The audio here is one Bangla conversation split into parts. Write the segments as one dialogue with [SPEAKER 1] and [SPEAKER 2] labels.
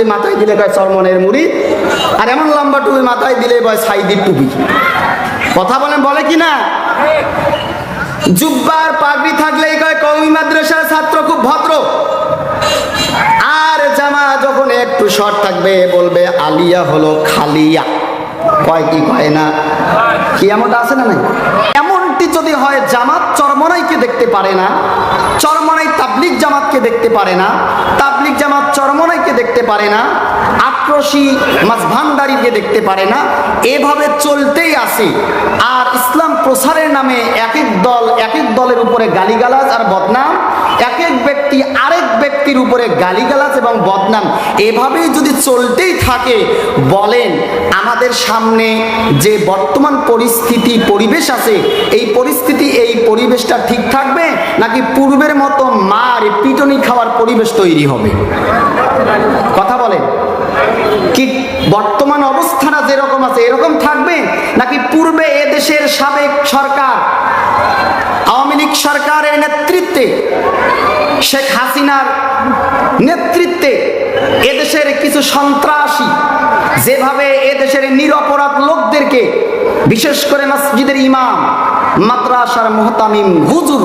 [SPEAKER 1] পাগড়ি মাথায় দিলে কয় চরমনের মুড়ি, আর এমন লম্বা টুপি মাথায় দিলে কয় সাইদির টুপি। কথা বলেন, বলে কি না? জুব্বার পাগড়ি থাকলেই কয় কওমি মাদ্রাসার ছাত্র, খুব ভদ্র। আর জামা যখন একটু শর্ট থাকবে বলবে আলিয়া হলো খালিয়া। কয় কি কয় না? কি এমনটা আছে না নাই? এমনটি যদি হয়, জামাত চরমনাইকে দেখতে পারে না, চরমনাই তাবলিগ জামাতকে দেখতে পারে না, তাবলিগ জামাত চরমনাইকে দেখতে পারে না, আক্রোশী মাঝভান্ডারীকে দেখতে পারে না, এভাবে চলতেই আসে। আর ইসলাম প্রসারের নামে এক এক দলের উপরে গালিগালাজ আর বদনাম, এক এক ব্যক্তি আরেক ব্যক্তির উপরে গালিগালাজ এবং বদনাম, এভাবেই যদি চলতেই থাকে, বলেন আমাদের সামনে যে বর্তমান পরিস্থিতি পরিবেশ আছে, এই পরিস্থিতি এই পরিবেশটা ঠিক থাকবে নাকি পূর্বের মতো মার পিটনি খাওয়ার পরিবেশ তৈরি হবে? কথা বলেন, কি বর্তমান অবস্থাটা যেরকম আছে এরকম থাকবে নাকি পূর্বে এদেশের সাবেক সরকার আওয়ামী লীগ সরকারের নেতৃত্বে, শেখ হাসিনার নেতৃত্বে এদেশের কিছু সন্ত্রাসী যেভাবে এদেশের নিরপরাধ লোকদেরকে, বিশেষ করে মসজিদের ইমাম, মাদ্রাসার মুহতামিম, হুজুর,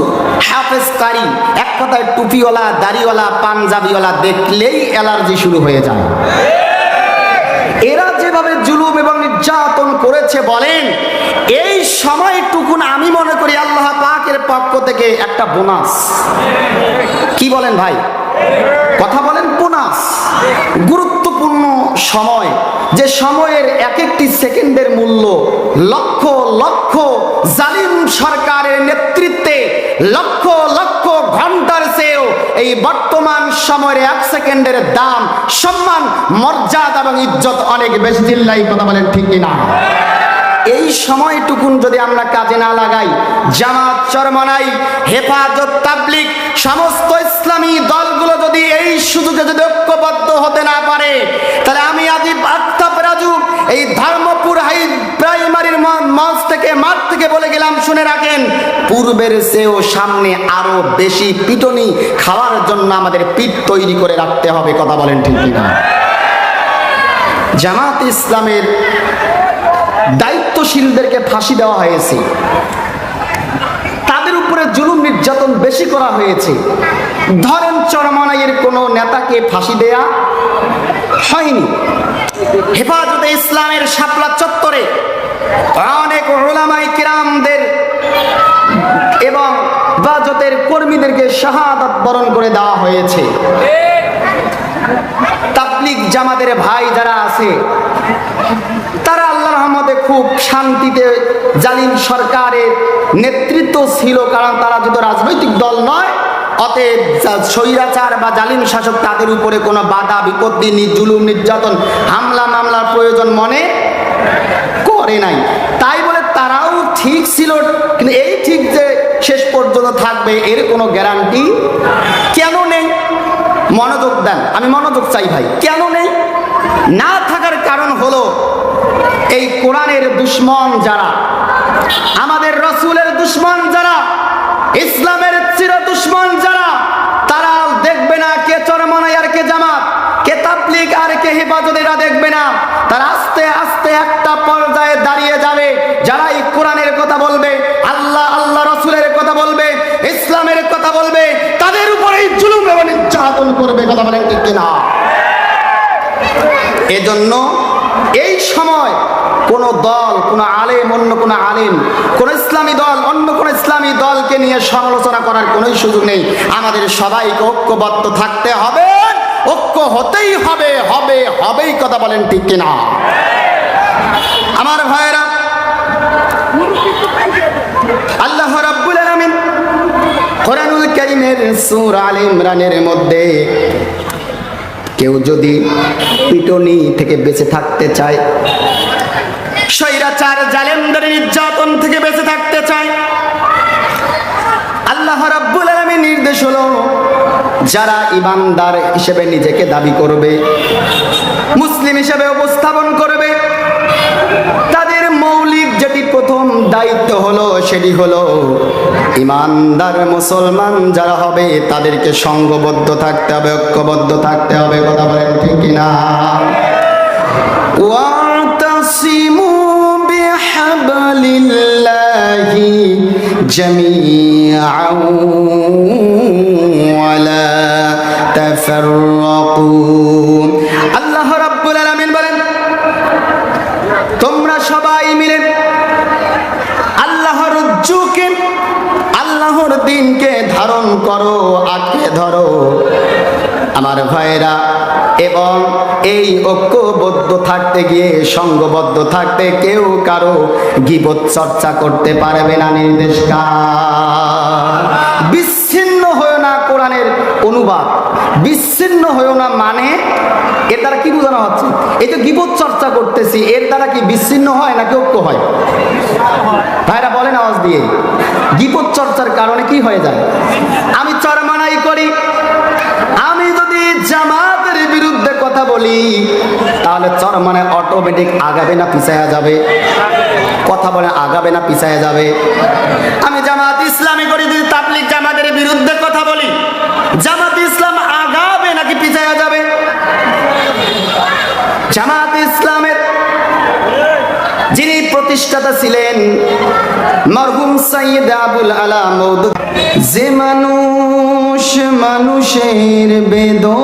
[SPEAKER 1] হাফেজ, কারি, এক কথায় টুপিওয়ালা, দাড়িওয়ালা, পাঞ্জাবিওয়ালা দেখলেই অ্যালার্জি শুরু হয়ে যায়। এরা যেভাবে জুলুম এবং নির্যাতন করেছে, বলেন এই সময়টুকুন আমি মনে করি আল্লাহ পাকের পক্ষ থেকে একটা বোনাস। কি বলেন ভাই? কথা বলেন, বোনাস। গুরুত্বপূর্ণ সময়, যে সময়ের এক একটি সেকেন্ডের মূল্য লক্ষ লক্ষ জালিম সরকারের নেতৃত্বে লক্ষ লক্ষ ঘন্টার চেয়েও এই বর্তমান সময়ের এক সেকেন্ডের দাম, সম্মান, মর্যাদা এবং ইজ্জত অনেক বেশি। চিল্লাই কথা বলেন ঠিক কিনা? এই সময়টুকুন যদি আমরা কাজে না লাগাই, জামাত, চরমনাই, হেফাজত, তাবলিগ, সমস্ত ইসলামী দলগুলো যদি এই সুযোগে যদি ঐক্যবদ্ধ হতে না পারে, তাহলে আমি আজিব আফতাব রাজু এই ধর্মপুর হাই প্রাইমারির মঞ্চ থেকে, মাঠ থেকে বলে গেলাম, শুনে রাখেন, পূর্বের চেয়েও সামনে আরো বেশি পিটনি খাওয়ার জন্য আমাদের পিঠ তৈরি করে রাখতে হবে। কথা বলেন ঠিক কিনা? জামাত ইসলামের দায়িত্বশীলদেরকে ফাঁসি দেওয়া হয়েছে, তাদের উপরে জুলুম নির্যাতন বেশি করা হয়েছে। ধরেন চরমনাইয়ের কোনো নেতাকে ফাঁসি দেয়া হয়নি। হেফাজতে ইসলামের শাপলা চত্বরে অনেক উলামায়ে কিরামদের এবং হেফাজতের কর্মীদেরকে শাহাদাত বরণ করে দেওয়া হয়েছে। তাবলিগ জামাতের ভাই যারা আছে, তারা আল্লাহর রহমতে খুব শান্তিতে, জালিম সরকারের নেতৃত্ব ছিল, কারণ তারা যদি রাজনৈতিক দল নয়, অতএব স্বৈরাচার বা জালিম শাসক তাদের উপরে কোনো বাধা বিপত্তি, জুলুম নির্যাতন, হামলা মামলার প্রয়োজন মনে করে নাই। তাই বলে তারাও ঠিক ছিল, কিন্তু এই ঠিক যে শেষ পর্যন্ত থাকবে এর কোনো গ্যারান্টি কেন নেই? মনোযোগ দেন, আমি মনোযোগ চাই ভাই। কেন নেই? না থাকার কারণ হলো, এই কোরআনের দুশ্মন যারা, আমাদের রসুলের দুশ্মন যারা, ইসলামের চির দুশ্মন যারা, তারা দেখবে না কে চরমনাই আর কে জামাত, কে তাবলিগ আর কে হেফাজত, এরা দেখবে না। তারা আস্তে আস্তে একটা পর্যায়ে দাঁড়িয়ে যাবে, যারা এই কোরআনের কথা বলবে, আল্লাহ রসুলের কথা বলবে, ইসলামের কথা বলবে, তাদের উপরেই জুলুম এবং নির্যাতন করবে। কথা বলেন ঠিক কিনা? এজন্য এই সময় কোন দল, কোন আলেম, অন্য কোন আলেম, কোন ইসলামী দল অন্য কোন ইসলামী দলকে নিয়ে সমালোচনা করার কোনোই সুযোগ নেই। আমাদের সবাইকে ঐক্যবদ্ধ থাকতে হবে, ঐক্য হতেই হবে, হবেই। কথা বলেন ঠিক কিনা? আমার ভাইয়েরা, আল্লাহ রাব্বুল আলামিন কোরআনুল কারীমের সূরা আলে ইমরানের মধ্যে কেউ যদি পিটনি থেকে বেঁচে থাকতে চায়, স্বৈরাচার জালেমদের নির্যাতন থেকে বেঁচে থাকতে চায়, আল্লাহ রাব্বুল আলামিন নির্দেশ হলো, যারা ঈমানদার হিসেবে নিজেকে দাবি করবে, মুসলিম হিসেবে উপস্থাপন করবে, তাদের মৌলিক যেটি প্রথম দায়িত্ব হলো, সেটি হলো ইমানদার মুসলমান যারা হবে তাদেরকে সংঘবদ্ধ থাকতে হবে, ঐক্যবদ্ধ থাকতে হবে। কথা বলেন ঠিক কিনা? ওয়াতাসিমু বিহাবলিল্লাহি জামিআন ওয়ালা তাফাররাকু। আল্লাহ রাব্বুল আলামিন বলেন, তোমরা সবাই মিলে আল্লাহর রজ্জুকে, আল্লাহর দ্বীনকে ধারণ করো, আঁকড়ে ধরো আমার ভাইরা। এবং এই ঐক্যবদ্ধ থাকতে গিয়ে, সংঘবদ্ধ থাকতে কেউ কারো গীবত চর্চা করতে পারবে না। নির্দেশ কার? বিচ্ছিন্ন হয়েও না। কোরআনের অনুবাদ বিচ্ছিন্ন হয়েও না মানে এর দ্বারা কি বোঝানো হচ্ছে? এই যে গীবত চর্চা করতেছি, এর দ্বারা কি বিচ্ছিন্ন হয় নাকি ঐক্য হয়? ভাইরা বলেন আওয়াজ দিয়ে, গীবত চর্চার কারণে কি হয়ে যায়? আমি চরমানাই করি, আমি যদি জামাতের বিরুদ্ধে কথা বলি, তাহলে চরমানে অটোমেটিক আগাবে না পিছায়া যাবে? কথা বলে আগাবে না পিছায়া যাবে? আমি জামাত ইসলামী করি, যদি তাবলীগ জামাতের বিরুদ্ধে কথা বলি, জামাত ইসলাম আগাবে নাকি পিছায়া যাবে? জামাত ইসলামের যিনি প্রতিষ্ঠাতা ছিলেন মরহুম সৈয়দ আবুল আলা মওদুদ, যে মানুষ মানুষের বেদনায়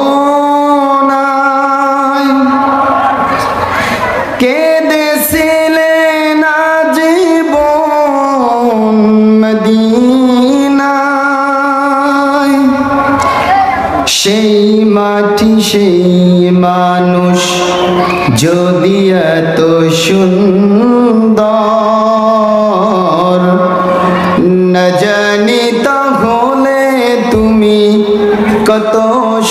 [SPEAKER 1] কেঁদেছিলেন আজীবন মদিনায়, সেই মাটি সেই মানুষ যদি এত সুন্দর না জানি তাহলে তুমি কত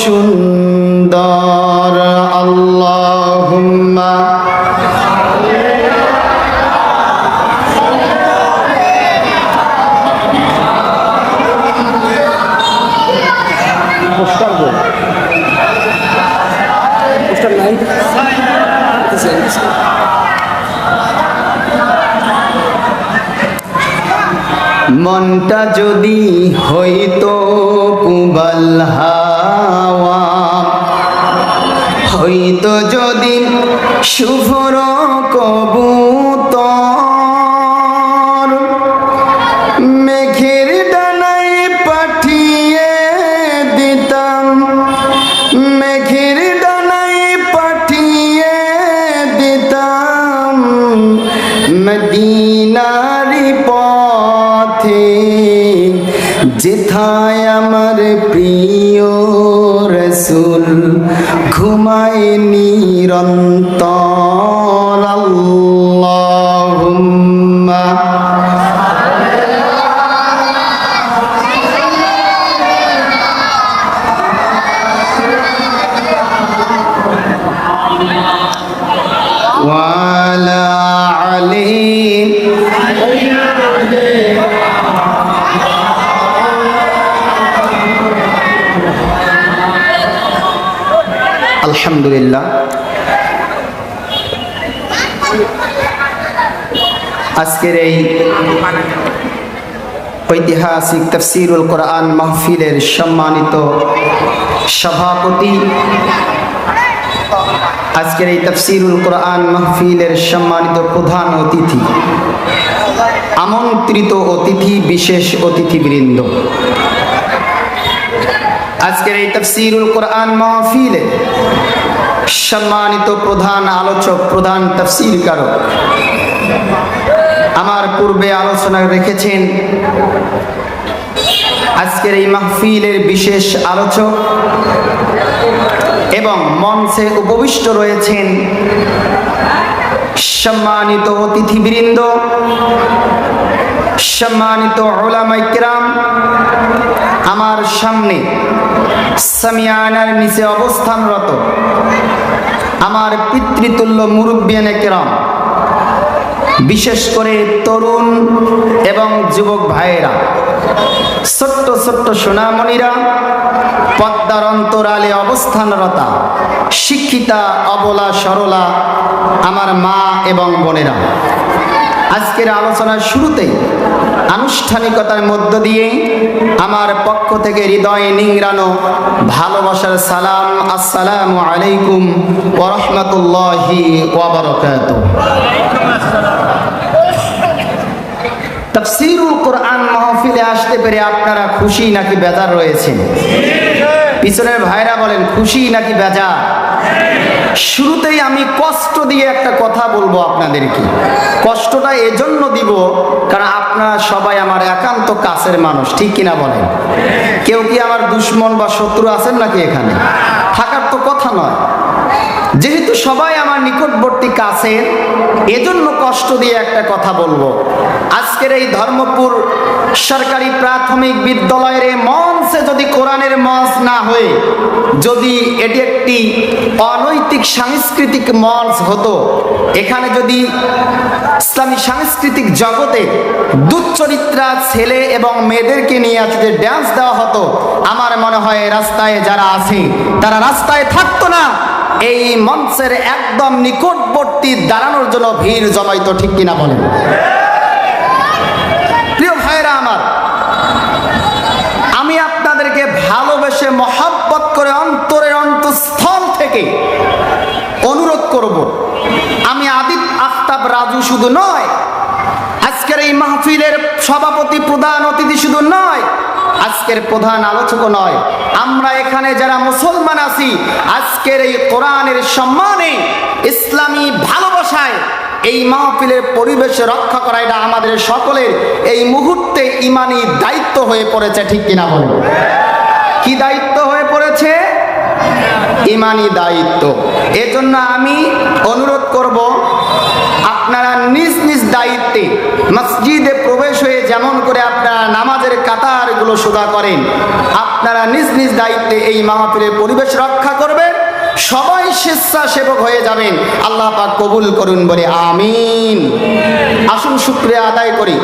[SPEAKER 1] সুন্দর। আল্লাহুম্মা মনটা যদি হইতো পুবাল হাওয়া, হইতো যদি শুভ্র কবুতর, মেঘের ডানায় পাঠিয়ে দিতাম, মেঘের ডানায় পাঠিয়ে দিতাম মদিনারি পথে, যেথায় আমার প্রিয় রাসূল ঘুমায় নিরন্তর। আল্লাহুম্মা ওয়ালা আলী। আলহামদুলিল্লাহ, আজকের এই ঐতিহাসিক তাফসীরুল কোরআন মাহফিলের সম্মানিত সভাপতি, আজকের এই তাফসীরুল কোরআন মাহফিলের সম্মানিত প্রধান অতিথি, আমন্ত্রিত অতিথি, বিশেষ অতিথিবৃন্দ, আজকের এই তাফসীরুল কোরআন মাহফিলে সম্মানিত প্রধান আলোচক, প্রধান তাফসীরকারক, আমার পূর্বে আলোচনা রেখেছেন আজকের এই মাহফিলের বিশেষ আলোচক এবং মঞ্চে উপবিষ্ট রয়েছেন সম্মানিত অতিথিবৃন্দ, সম্মানিত উলামায়ে কিরাম, আমার সামনে সামিয়ানার নিচে অবস্থানরত আমার পিতৃতুল্য মুরব্বিয়ানে কিরাম, বিশেষ করে তরুণ এবং যুবক ভাইয়েরা, ছোট্ট ছোট্ট সোনামণিরা, পদ্মার অন্তরালে অবস্থানরতা শিক্ষিতা অবলা সরলা আমার মা এবং বোনেরা, আজকের আলোচনার শুরুতেই আনুষ্ঠানিকতার মধ্য দিয়ে আমার পক্ষ থেকে হৃদয়ে নিংড়ানো ভালোবাসার সালাম, আসসালামু আলাইকুম ওয়া রাহমাতুল্লাহি ওয়া বারাকাতুহু। তাফসীরুল কোরআন মাহফিলে আসতে পেরে আপনারা খুশি নাকি বেজার রয়েছেন? পিছনের ভাইরা বলেন খুশি নাকি বেজার? শুরুতেই আমি কষ্ট দিয়ে একটা কথা বলবো আপনাদেরকে। কষ্টটা এজন্য দিব কারণ আপনারা সবাই আমার একান্ত কাছের মানুষ, ঠিক কিনা বলেন? কেউ কি আমার দুশ্মন বা শত্রু আছেন নাকি এখানে? থাকার তো কথা নয়। যেহেতু সবাই আমার নিকটবর্তী কাছের, এজন্য কষ্ট দিয়ে একটা কথা বলবো। আজকের এই ধর্মপুর সরকারি প্রাথমিক বিদ্যালয়ের এই মঞ্চে যদি কোরআনের মঞ্চ না হয়ে যদি এটি একটি অনৈতিক সাংস্কৃতিক মঞ্চ হতো, এখানে যদি ইসলামী সাংস্কৃতিক জগতে দুচ্চরিত্রা ছেলে এবং মেয়েদেরকে নিয়ে আজকে ড্যান্স দেওয়া হতো, আমার মনে হয় রাস্তায় যারা আছে তারা রাস্তায় থাকতো না, এই মঞ্চের একদম নিকটবর্তী দাঁড়ানোর জন্য ভিড় জমাইতো, ঠিক কিনা বলেন? প্রিয় ভাইরা আমার, আমি আপনাদেরকে ভালোবেসে মহব্বত করে অন্তরের অন্তঃস্থল থেকে অনুরোধ করব, আমি আদিব আফতাব রাজু শুধু নয়, আজকের এই মাহফিলের সভাপতি প্রধান অতিথি শুধু নয়, আজকের প্রধান আলোচক নয়, আমরা এখানে যারা মুসলমান আছি, আজকের এই কোরআনের সম্মানে ইসলামী ভালোবাসায় এই মাহফিলের পরিবেশ রক্ষা করা এটা আমাদের সকলের এই মুহূর্তে ইমানি দায়িত্ব হয়ে পড়েছে, ঠিক কিনা বলেন? কি দায়িত্ব হয়ে পড়েছে? ইমানি দায়িত্ব। এজন্য আমি অনুরোধ করব, আপনারা নিজ নিজ দায়িত্বে মসজিদে প্রবেশ হয়ে যেমন করে আপনারা নামাজের কাতারগুলো সোজা করেন, আপনারা নিজ নিজ দায়িত্বে এই মাহফিলের পরিবেশ রক্ষা করবেন, সবাই স্বেচ্ছাসেবক হয়ে যাবেন। আল্লাহ পাক কবুল করুন বলে আমিন। আসুন শুকরিয়া আদায় করি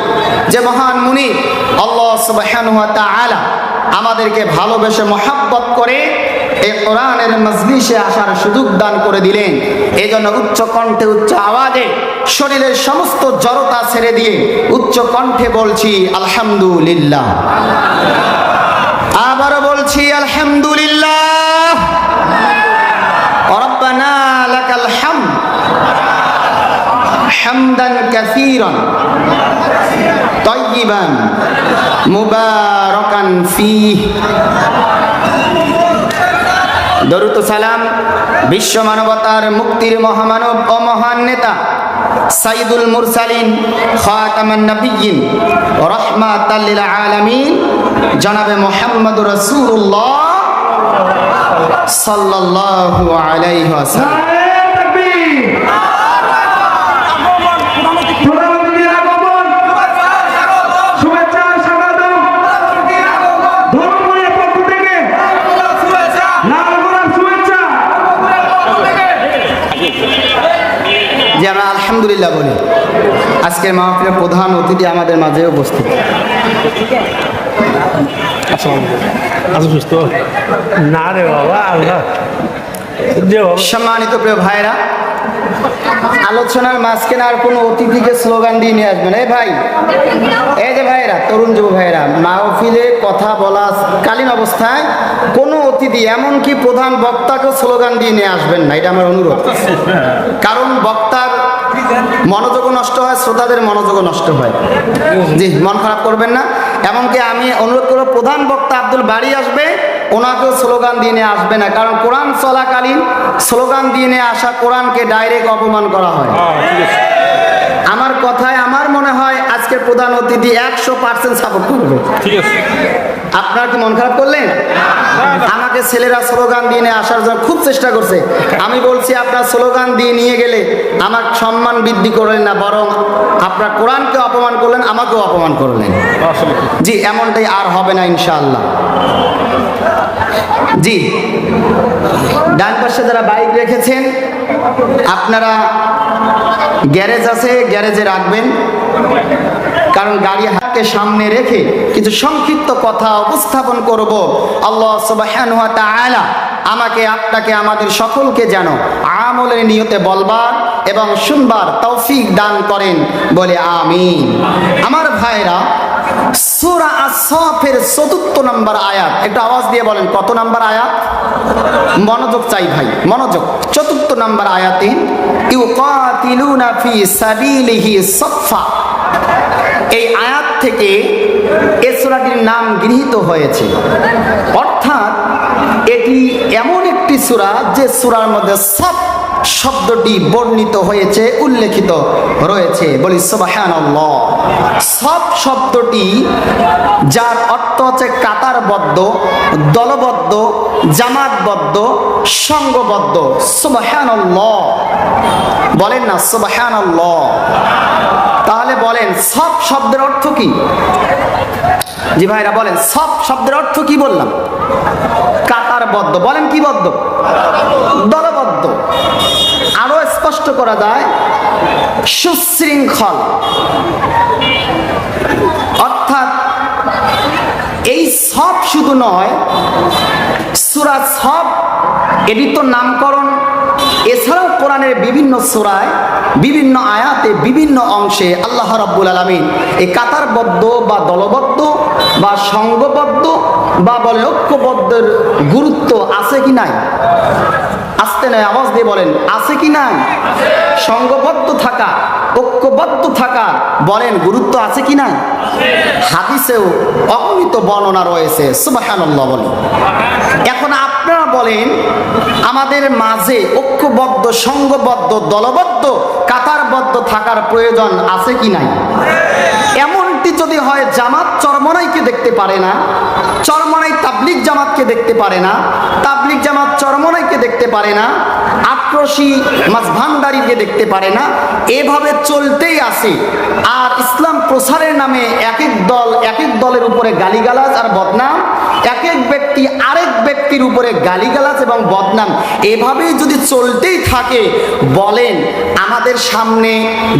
[SPEAKER 1] যে মহান মুনি আল্লাহ সুবহানাহু ওয়া তাআলা আমাদেরকে ভালোবেসে মহব্বত করে এই কোরআনের মজলিসে আসার সুযোগ দান করে দিলেন। এই জন্য উচ্চ কণ্ঠে উচ্চ আওয়াজে শরীরের সমস্ত জড়তা ছেড়ে দিয়ে উচ্চ কণ্ঠে বলছি আলহামদুলিল্লাহ। আবারও বলছি আলহামদুলিল্লাহ। রব্বানা লাকাল হামদ হামদান কাসীরান তাইয়িবান মুবারাকান ফীহ। দরুদ ও সালাম বিশ্ব মানবতার মুক্তির মহামানব ও মহান নেতা সাইয়্যিদুল মুরসালিন খাতামান নবিয়্যিন রাহমাতাল লিল আলামিন জনাবে মুহাম্মদুর রাসূলুল্লাহ সাল্লাল্লাহু আলাইহি ওয়াসাল্লাম। যে আমরা আলহামদুলিল্লাহ বলি। আজকের মাহফিলের প্রধান অতিথি আমাদের মাঝে উপস্থিত। সম্মানিত প্রিয় ভাইরা, আলোচনার মাঝখানে আর কোনো অতিথিকে স্লোগান দিয়ে নিয়ে আসবেন। এই ভাই, এই যে ভাইরা, তরুণ যুব ভাইরা, মাহফিলে কথা বলা কালীন অবস্থায় কোনো অতিথি এমনকি প্রধান বক্তাকেও স্লোগান দিয়ে নিয়ে আসবেন না, এটা আমার অনুরোধ। কারণ বক্তার মনোযোগও নষ্ট হয়, শ্রোতাদের মনোযোগও নষ্ট হয়। জি, মন খারাপ করবেন না। এমনকি আমি অনুরোধ করব, প্রধান বক্তা আব্দুল বাড়ি আসবে, ওনাকেও স্লোগান দিয়ে নিয়ে আসবে না, কারণ কোরআন চলাকালীন স্লোগান দিয়ে নিয়ে আসা কোরআনকে ডাইরেক্ট অপমান করা হয়। আমার কথায় আমার মনে হয় আজকের প্রধান অতিথি 100% সাপোর্ট করবে। ঠিক আছে, আপনারা কি মন খারাপ করলেন? আমাকে ছেলেরা স্লোগান দিয়ে নিয়ে আসার জন্য খুব চেষ্টা করছে। আমি বলছি, আপনার স্লোগান দিয়ে নিয়ে গেলে আমার সম্মান বৃদ্ধি করলেন না, বরং আপনার কোরআনকে অপমান করলেন, আমাকেও অপমান করলেন। জি, এমনটাই আর হবে না ইনশাআল্লাহ। জি, ডান পাশে যারা বাইক রেখেছেন, আপনারা গ্যারেজ আছে, গ্যারেজে রাখবেন, কারণ গাড়ি হাতকে সামনে রেখে কিছু সংক্ষিপ্ত কথা উপস্থাপন করব। আল্লাহ সুবহানাহু ওয়া তাআলা আমাকে, আপনাকে, আমাদের সকলকে যেন আমলের নিয়তে বলবার এবং শুনবার তৌফিক দান করেন বলে আমিন। আমার ভাইরা, সূরা আস-সাফের ৪৪ নম্বর আয়াত, একটু আওয়াজ দিয়ে বলেন কত নম্বর আয়াত? মনোযোগ চাই ভাই, মনোযোগ। ৪৪ নম্বর আয়াতে ইউকাতিলুনা ফি সাবিলিহি সাফফা, এই আয়াত থেকে এই সূরাটির নাম গৃহীত হয়েছে। অর্থাৎ এটি এমন একটি সূরা যে সূরার মধ্যে সব শব্দটি বর্ণিত হয়েছে, উল্লেখিত রয়েছে। বলি সুবহানাল্লাহ। সব শব্দটি যার অর্থ হচ্ছে কাতারবদ্ধ, দলবদ্ধ, জামাতবদ্ধ, সংঘবদ্ধ। সুবহানাল্লাহ বলেন না, সুবহানাল্লাহ। তাহলে বলেন সব শব্দের অর্থ কি? জি ভাইরা বলেন, সব শব্দের অর্থ কি বললাম? কাতারবদ্ধ। বলেন কি বদ্ধ? দলবদ্ধ। আরো স্পষ্ট করা যায় সুশৃঙ্খল। অর্থাৎ এই সব শুধু নয়, সূরা সব এটি তো নামকরণ, এছাড়াও কোরআনের বিভিন্ন সূরায় বিভিন্ন আয়াতে বিভিন্ন অংশে আল্লাহ রাব্বুল আলামিন এই কাতারবদ্ধ বা দলবদ্ধ বা সংঘবদ্ধ বা ঐক্যবদ্ধের গুরুত্ব আছে কি নাই? আসতে নয়, আওয়াজ দিয়ে বলেন, আছে কি নাই? সংঘবদ্ধ থাকা, ঐক্যবদ্ধ থাকা, বলেন গুরুত্ব আছে কি নাই? হাদিসেও অগণিত বর্ণনা রয়েছে। সুবহানাল্লাহ বলেন। এখন আপনারা বলেন, আমাদের মাঝে ঐক্যবদ্ধ, সংঘবদ্ধ, দলবদ্ধ, কাতারবদ্ধ থাকার প্রয়োজন আছে কি নাই? এমনটি যদি হয়, জামাত চরমনাইকে দেখতে পারে না, চরমনাই তাবলিগ জামাতকে দেখতে পারে না, তাবলিগ জামাত চরমনাইকে দেখতে পারে না, আক্রোশী মাঝভান্ডারীকে দেখতে পারে না, এভাবে চলতেই আসে। আর ইসলাম প্রসারের নামে এক এক দল এক এক দলের উপরে গালিগালাজ আর বদনাম, এক এক ব্যক্তি আরেক ব্যক্তির উপরে গালিগালাজ এবং বদনাম, এভাবেই যদি চলতেই থাকে, বলেন আমাদের সামনে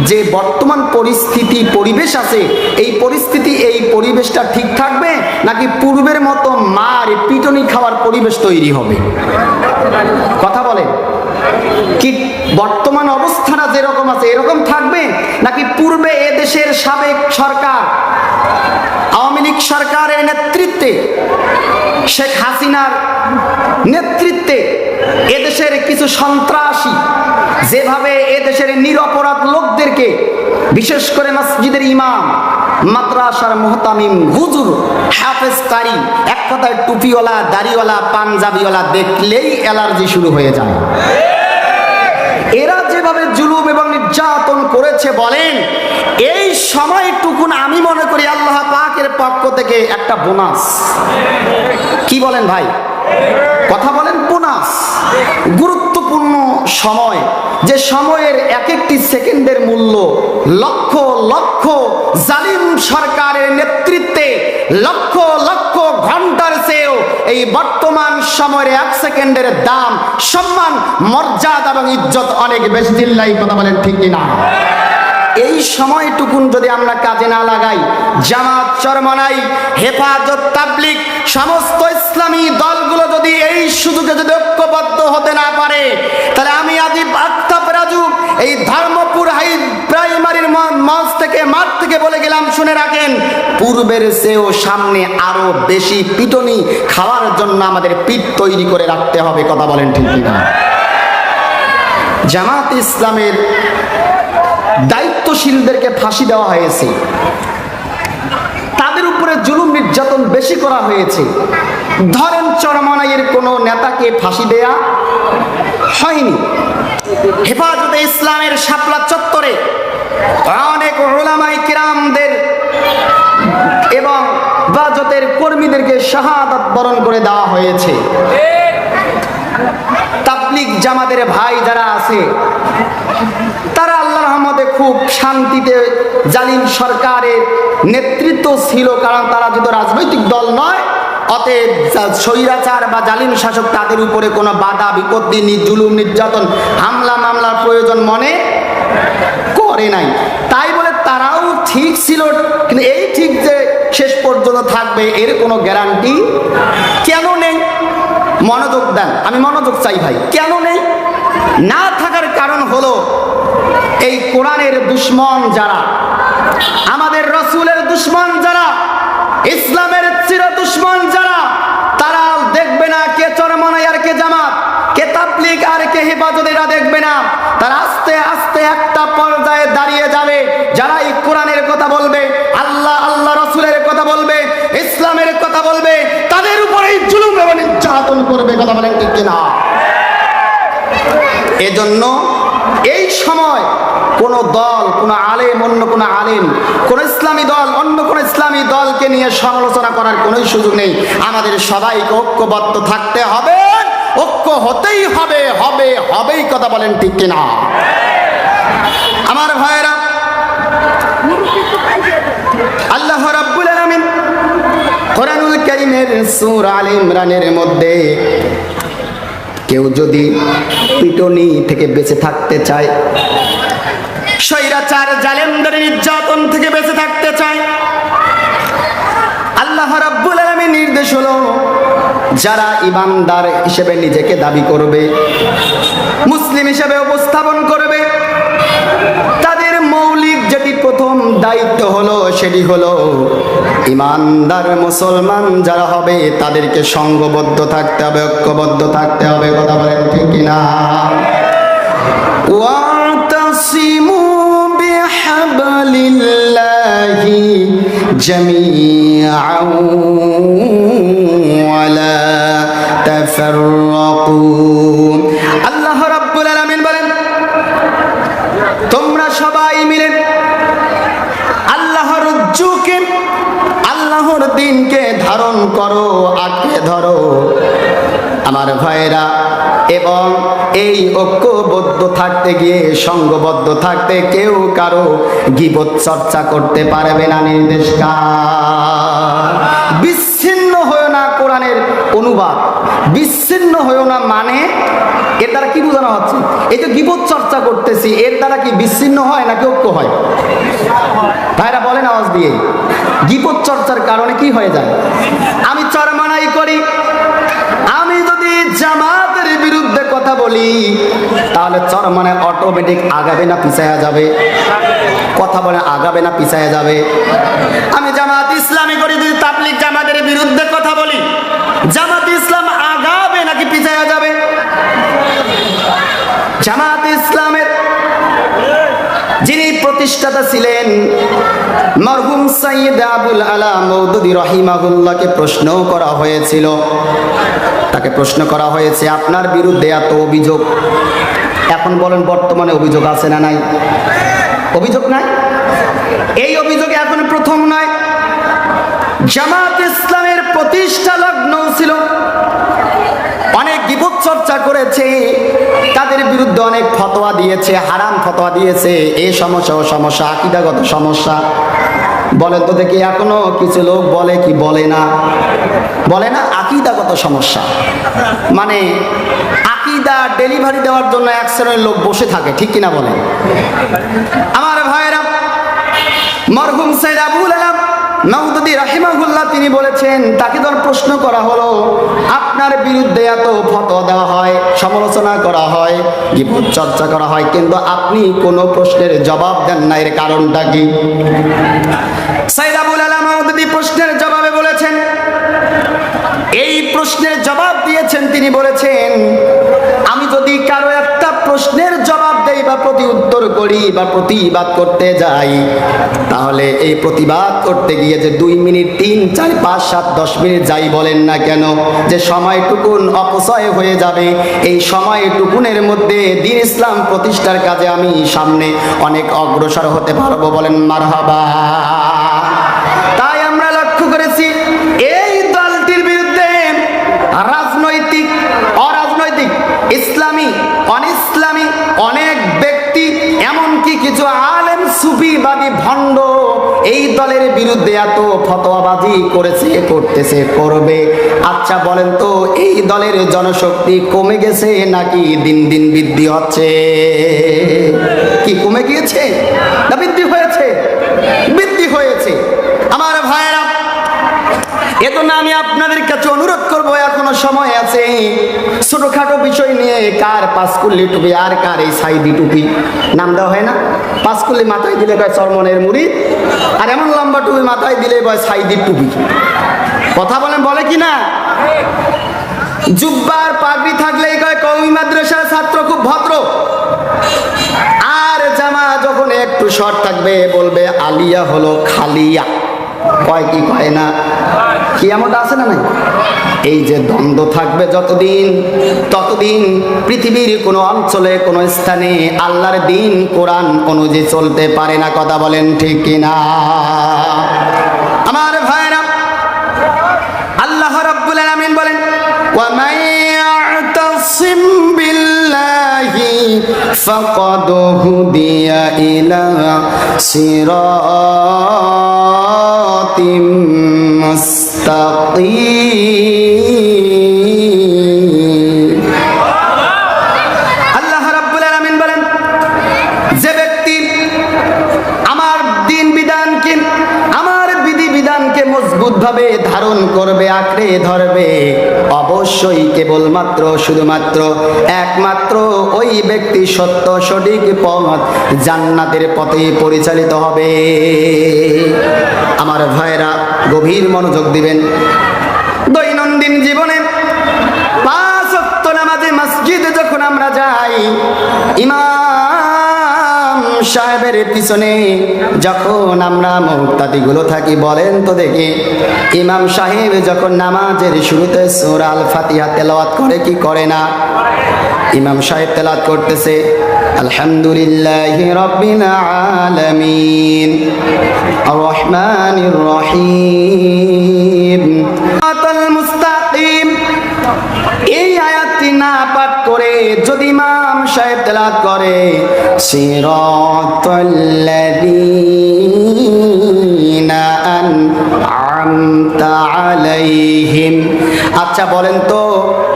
[SPEAKER 1] যে বর্তমান পরিস্থিতি পরিবেশ আছে, এই পরিস্থিতি এই পরিবেশটা ঠিক থাকবে নাকি পূর্বের মতো মার পিটনি খাওয়ার পরিবেশ তৈরি হবে? কথা বলেন, কি বর্তমান অবস্থাটা যেরকম আছে এরকম থাকবে নাকি পূর্বে এদেশের সাবেক সরকার, আওয়ামী লীগ সরকারের নেতৃত্বে, শেখ হাসিনার নেতৃত্বে এদেশের কিছু সন্ত্রাসী যেভাবে এদেশের নিরপরাধ লোকদেরকে, বিশেষ করে মসজিদের ইমাম, মাদ্রাসার মুহতামিম, হুজুর, হাফেজ কারি, এক কথায় টুপিওয়ালা, দাড়িওয়ালা, পাঞ্জাবিওয়ালা দেখলেই অ্যালার্জি শুরু হয়ে যায়। এরা যেভাবে জুলুম এবং নির্যাতন করেছে, বলেন এই সময়টুকুন আমি মনে করি আল্লাহ পাকের পক্ষ থেকে একটা বোনাস। কি বলেন ভাই? কথা বলেন, বোনাস। গুরুত্বপূর্ণ সময়, যে সময়ের এক একটি সেকেন্ডের মূল্য লক্ষ লক্ষ জালিম সরকারের নেতৃত্বে লক্ষ লক্ষ ঘন্টার চেয়েও এই বর্তমান সময়ের এক সেকেন্ডের দাম, সম্মান, মর্যাদা এবং ইজ্জত অনেক বেশি। চিল্লাই কথা বলেন ঠিক কিনা? এই সময়টুকুন যদি আমরা কাজে না লাগাই, জামাত, চরমনাই, হেফাজত, তাবলিগ, সমস্ত ইসলামী দলগুলো যদি এই সুযোগে যদি ঐক্যবদ্ধ হতে না পারে, তাহলে আমি আজিব আফতাব রাজু এই ধর্মপুর হাই প্রাইমারির মঞ্চ থেকে, মাঠ থেকে বলে গেলাম, শুনে রাখেন, পূর্বের চেয়েও সামনে আরো বেশি পিটনি খাওয়ার জন্য আমাদের পিঠ তৈরি করে রাখতে হবে। কথা বলেন ঠিক কিনা? জামাত ইসলামের দায়িত্বশীলদেরকে ফাঁসি দেওয়া হয়েছে, তাদের উপরে জুলুম নির্যাতন বেশি করা হয়েছে। ধরেন চরমনাইয়ের কোনো নেতাকে ফাঁসি দেয়া হয়নি। হেফাজতে ইসলামের শাপলা চত্বরে অনেক উলামায়ে কিরামদের এবং হেফাজতের কর্মীদেরকে শাহাদাত বরণ করে দেওয়া হয়েছে। তাবলিগ জামাতের ভাই যারা আছে, তারা আল্লাহর রহমতে খুব শান্তিতে, জালিম সরকারের নেতৃত্ব ছিল, কারণ তারা যদি রাজনৈতিক দল নয়, অতএব স্বৈরাচার বা জালিম শাসক তাদের উপরে কোনো বাধা বিপত্তি, জুলুম নির্যাতন, হামলা মামলার প্রয়োজন মনে করে নাই। তাই বলে তারাও ঠিক ছিল, কিন্তু এই ঠিক যে শেষ পর্যন্ত থাকবে এর কোনো গ্যারান্টি কেন নেই? মনোযোগ দেন, আমি মনোযোগ চাই ভাই। কেন নেই? না থাকার কারণ হলো এই কোরআনের দুশ্মন যারা, আমাদের রসুলের দুশ্মন যারা, ইসলামের চির দুশ্মন যারা, তারা দেখবে না কে চরমনাই আর কে জামাত, কে তাবলীগ আর কে হেফাজত, এরা দেখবে না। তারা আস্তে আস্তে একটা পর্যায়ে দাঁড়িয়ে যাবে, যারা এই কোরআনের কথা বলবে, আল্লাহ আল্লাহ রসুলের কথা বলবে, ইসলামের কথা বলবে, তাদের উপরেই জুলুম এবং নির্যাতন করবে। কথা বলেন ঠিক কিনা? এজন্য এই সময় কোন দল, কোন আলেম, অন্য কোন আলেম, কোন ইসলামী দল অন্য কোন ইসলামী দলকে নিয়ে সমালোচনা করার কোন সুযোগ নেই। আমাদের সবাইকে ঐক্যবদ্ধ থাকতে হবে, ঐক্য হতেই হবে, হবেই। কথা বলেন ঠিক কিনা? আমার ভাইরা, আল্লাহ রাব্বুল আলামিন কোরআনুল কারীমের সূরা আলে ইমরানের মধ্যে কেউ যদি পিটুনি থেকে বেঁচে থাকতে চায়, স্বৈরাচার জালেমদের নির্যাতন থেকে বেঁচে থাকতে চায়, আল্লাহ রাব্বুল আলামিন নির্দেশ হলো যারা ঈমানদার হিসেবে নিজেকে দাবি করবে, মুসলিম হিসেবে উপস্থাপন করবে, তাদের মৌলিক যেটি প্রথম দায়িত্ব হলো সেটি হলো ঈমানদার মুসলমান যারা হবে তাদেরকে সংঘবদ্ধ থাকতে হবে, ঐক্যবদ্ধ থাকতে হবে। কথা বলেন ঠিক কিনা? ওয়াতাসিমু বিহাবলিল্লাহি জামিআন ওয়ালা তাফাররাকু। আল্লাহ রাব্বুল আলামিন বলেন, তোমরা সবাই মিলে আল্লাহর রজ্জুকে, আল্লাহর দ্বীনকে ধারণ করো, আঁকড়ে ধরো। আমার ভাইরা, এবং এই ঐক্যবদ্ধ থাকতে গিয়ে, সংঘবদ্ধ থাকতে কেউ কারো গীবত চর্চা করতে পারবে না। নির্দেশ কার? বিচ্ছিন্ন হয়েও না। কোরআনের অনুবাদ বিচ্ছিন্ন হয়েও না মানে এর দ্বারা কি বোঝানো হচ্ছে? এই যে গীবত চর্চা করতেছি, এর দ্বারা কি বিচ্ছিন্ন হয় নাকি ঐক্য হয়? ভাইরা বলেন আওয়াজ দিয়ে, গীবত চর্চার কারণে কি হয়ে যায়? আমি চরমনাই করি, আমি যদি জামাতের বিরুদ্ধে কথা বলি, তাহলে চরমনাই অটোমেটিক আগাবে না পিছায়া যাবে? কথা বলে আগাবে না পিছায়া যাবে? আমি জামাত ইসলামী করি, যদি তাবলীগ জামাতের বিরুদ্ধে কথা বলি, জামাত ইসলাম আগাবে নাকি পিছায়া যাবে? জামাত ইসলামের যিনি প্রতিষ্ঠাতা ছিলেন মরহুম সাইয়্যিদ আবুল আলা মওদুদী রাহিমাহুল্লাহকে প্রশ্ন করা হয়েছিল, তাকে প্রশ্ন করা হয়েছে আপনার বিরুদ্ধে এত অভিযোগ, এখন বলেন বর্তমানে অভিযোগ আছে না নাই? অভিযোগ নাই? এই অভিযোগ এখন প্রথম নয়। জামাত ইসলামের প্রতিষ্ঠা লগ্ন ছিল, অনেক গীবত চর্চা করেছে, তাদের বিরুদ্ধে অনেক ফতোয়া দিয়েছে, হারাম ফতোয়া দিয়েছে। এই সমস্যা ও সমস্যা, আকীদাগত সমস্যা। বলেন তো দেখি, এখনো কিছু লোক বলে কি বলে না? বলে না? আকীদাগত সমস্যা মানে আকীদা ডেলিভারি দেওয়ার জন্য এক শ্রেণীর লোক বসে থাকে, ঠিক কিনা বলেন? আমার ভাইরা, মরহুম সাইয়্যিদ আবুল আলা মওদুদী রাহিমাহুল্লাহ তিনি বলেছেন, তাকে যখন প্রশ্ন করা হলো আপনার বিরুদ্ধে এত ফতোয়া দেওয়া হয়, সমালোচনা করা হয়, গীবত চর্চা করা হয়, কিন্তু আপনি কোনো প্রশ্নের জবাব দেন না, এর কারণটা কি? সাইয়্যিদ আবুল আলা মওদুদী প্রশ্নের জবাবে বলেছেন, এই প্রশ্নের জবাব দিয়েছেন, তিনি বলেছেন আমি যদি কারো একটা প্রশ্নের জবাব দেই বা প্রতি উত্তর করি বা প্রতিবাদ করতে যাই, তাহলে এই প্রতিবাদ করতে গিয়ে যে 2 মিনিট 3, 4, 5, 7, 10 মিনিট যাই বলেন না কেন, যে সময়টুকুন অপচয় হয়ে যাবে, এই সময়টুকুনের মধ্যে দ্বীন ইসলাম প্রতিষ্ঠার কাজে আমি সামনে অনেক অগ্রসর হতে পারবো। বলেন মারহাবা। তাই আমরা লক্ষ্য করেছি এই দলটির বিরুদ্ধে রাজনৈতিক, অরাজনৈতিক, ইসলামী, অনিসলামী অনেক ব্যক্তি, এমনকি কিছু আলেম সুফিবাদী ভণ্ড এই দলের বিরুদ্ধে এত ফতোয়াবাজি করেছে, করতেছে, করবে। আচ্ছা বলেন তো, এই দলের জনশক্তি কমে গেছে নাকি দিন দিন বৃদ্ধি হচ্ছে? কি কমে গিয়েছে না বৃদ্ধি হয়েছে? বৃদ্ধি হয়েছে। আমার ভাইয়েরা, এজন্য আমি আপনাদের কাছে অনুরোধ করব, এখনো সময় আছে। ছোটখাটো বিষয় নিয়ে কার পাঁচকুল্লি টুপি আর কার এই সাইদি টুপি নাম দেওয়া হয় না? পাঁচকুল্লি মাথায় দিলে কয় চরমনের মুড়িদ, আর এমন লম্বা টুপি মাথায় দিলে কয় সাইদির টুপি। কথা বলেন, বলে কি না? জুব্বার পাগড়ি থাকলেই কয় কওমি মাদ্রাসার ছাত্র, খুব ভদ্র। আর জামা যখন একটু শর্ট থাকবে বলবে আলিয়া হলো খালিয়া। কয় কি কয় না? কি এমনটা আছে না নাই? এই যে দ্বন্দ্ব থাকবে যতদিন, ততদিন পৃথিবীর কোনো অঞ্চলে কোনো স্থানে আল্লাহর দ্বীন কোরআন অনুযায়ী চলতে পারে না। কথা বলেন ঠিক কিনা? আমার ভাইরা, আল্লাহ রাব্বুল আলামিন বলেন, ওয়া মান ইয়াতাসিম বিল্লাহি ফাকাদ হুদিয়া ইলা সিরাতিম মুস্তাকিম। আল্লাহ রাব্বুল আলামিন বলেন, যে ব্যক্তি আমার দ্বীন বিধানকে, আমার বিধি বিধানকে মজবুত ভাবে ধারণ করবে, আঁকড়ে ধরবে, অবশ্যই কেবলমাত্র শুধুমাত্র একমাত্র ওই ব্যক্তি সত্য সঠিক পথ জান্নাতের পথে পরিচালিত হবে। আমার ভাইরা, গভীর মনোযোগ দিবেন। দৈনন্দিন জীবনে 5 ওয়াক্ত নামাজে মসজিদে যখন আমরা যাই, ইমাম সাহেবের পিছনে যখন আমরা মুক্তাদিগুলো থাকি, বলেন তো দেখি, ইমাম সাহেব যখন নামাজের শুরুতে সূরা আল ফাতিহা তেলাওয়াত করে কি করে না? ইমাম সাহেব তেলাওয়াত করতেছে, আলহামদুলিল্লাহি রাব্বিল আলামিন আর রহমানির রহিম সিরাতাল মুস্তাকিম। এই আয়াতটি না পাঠ করে যদি ইমাম সাহেব তেলাওয়াত করে সিরাতাল্লাযীনা আন'আমতা আলাইহিম, আচ্ছা বলেন তো,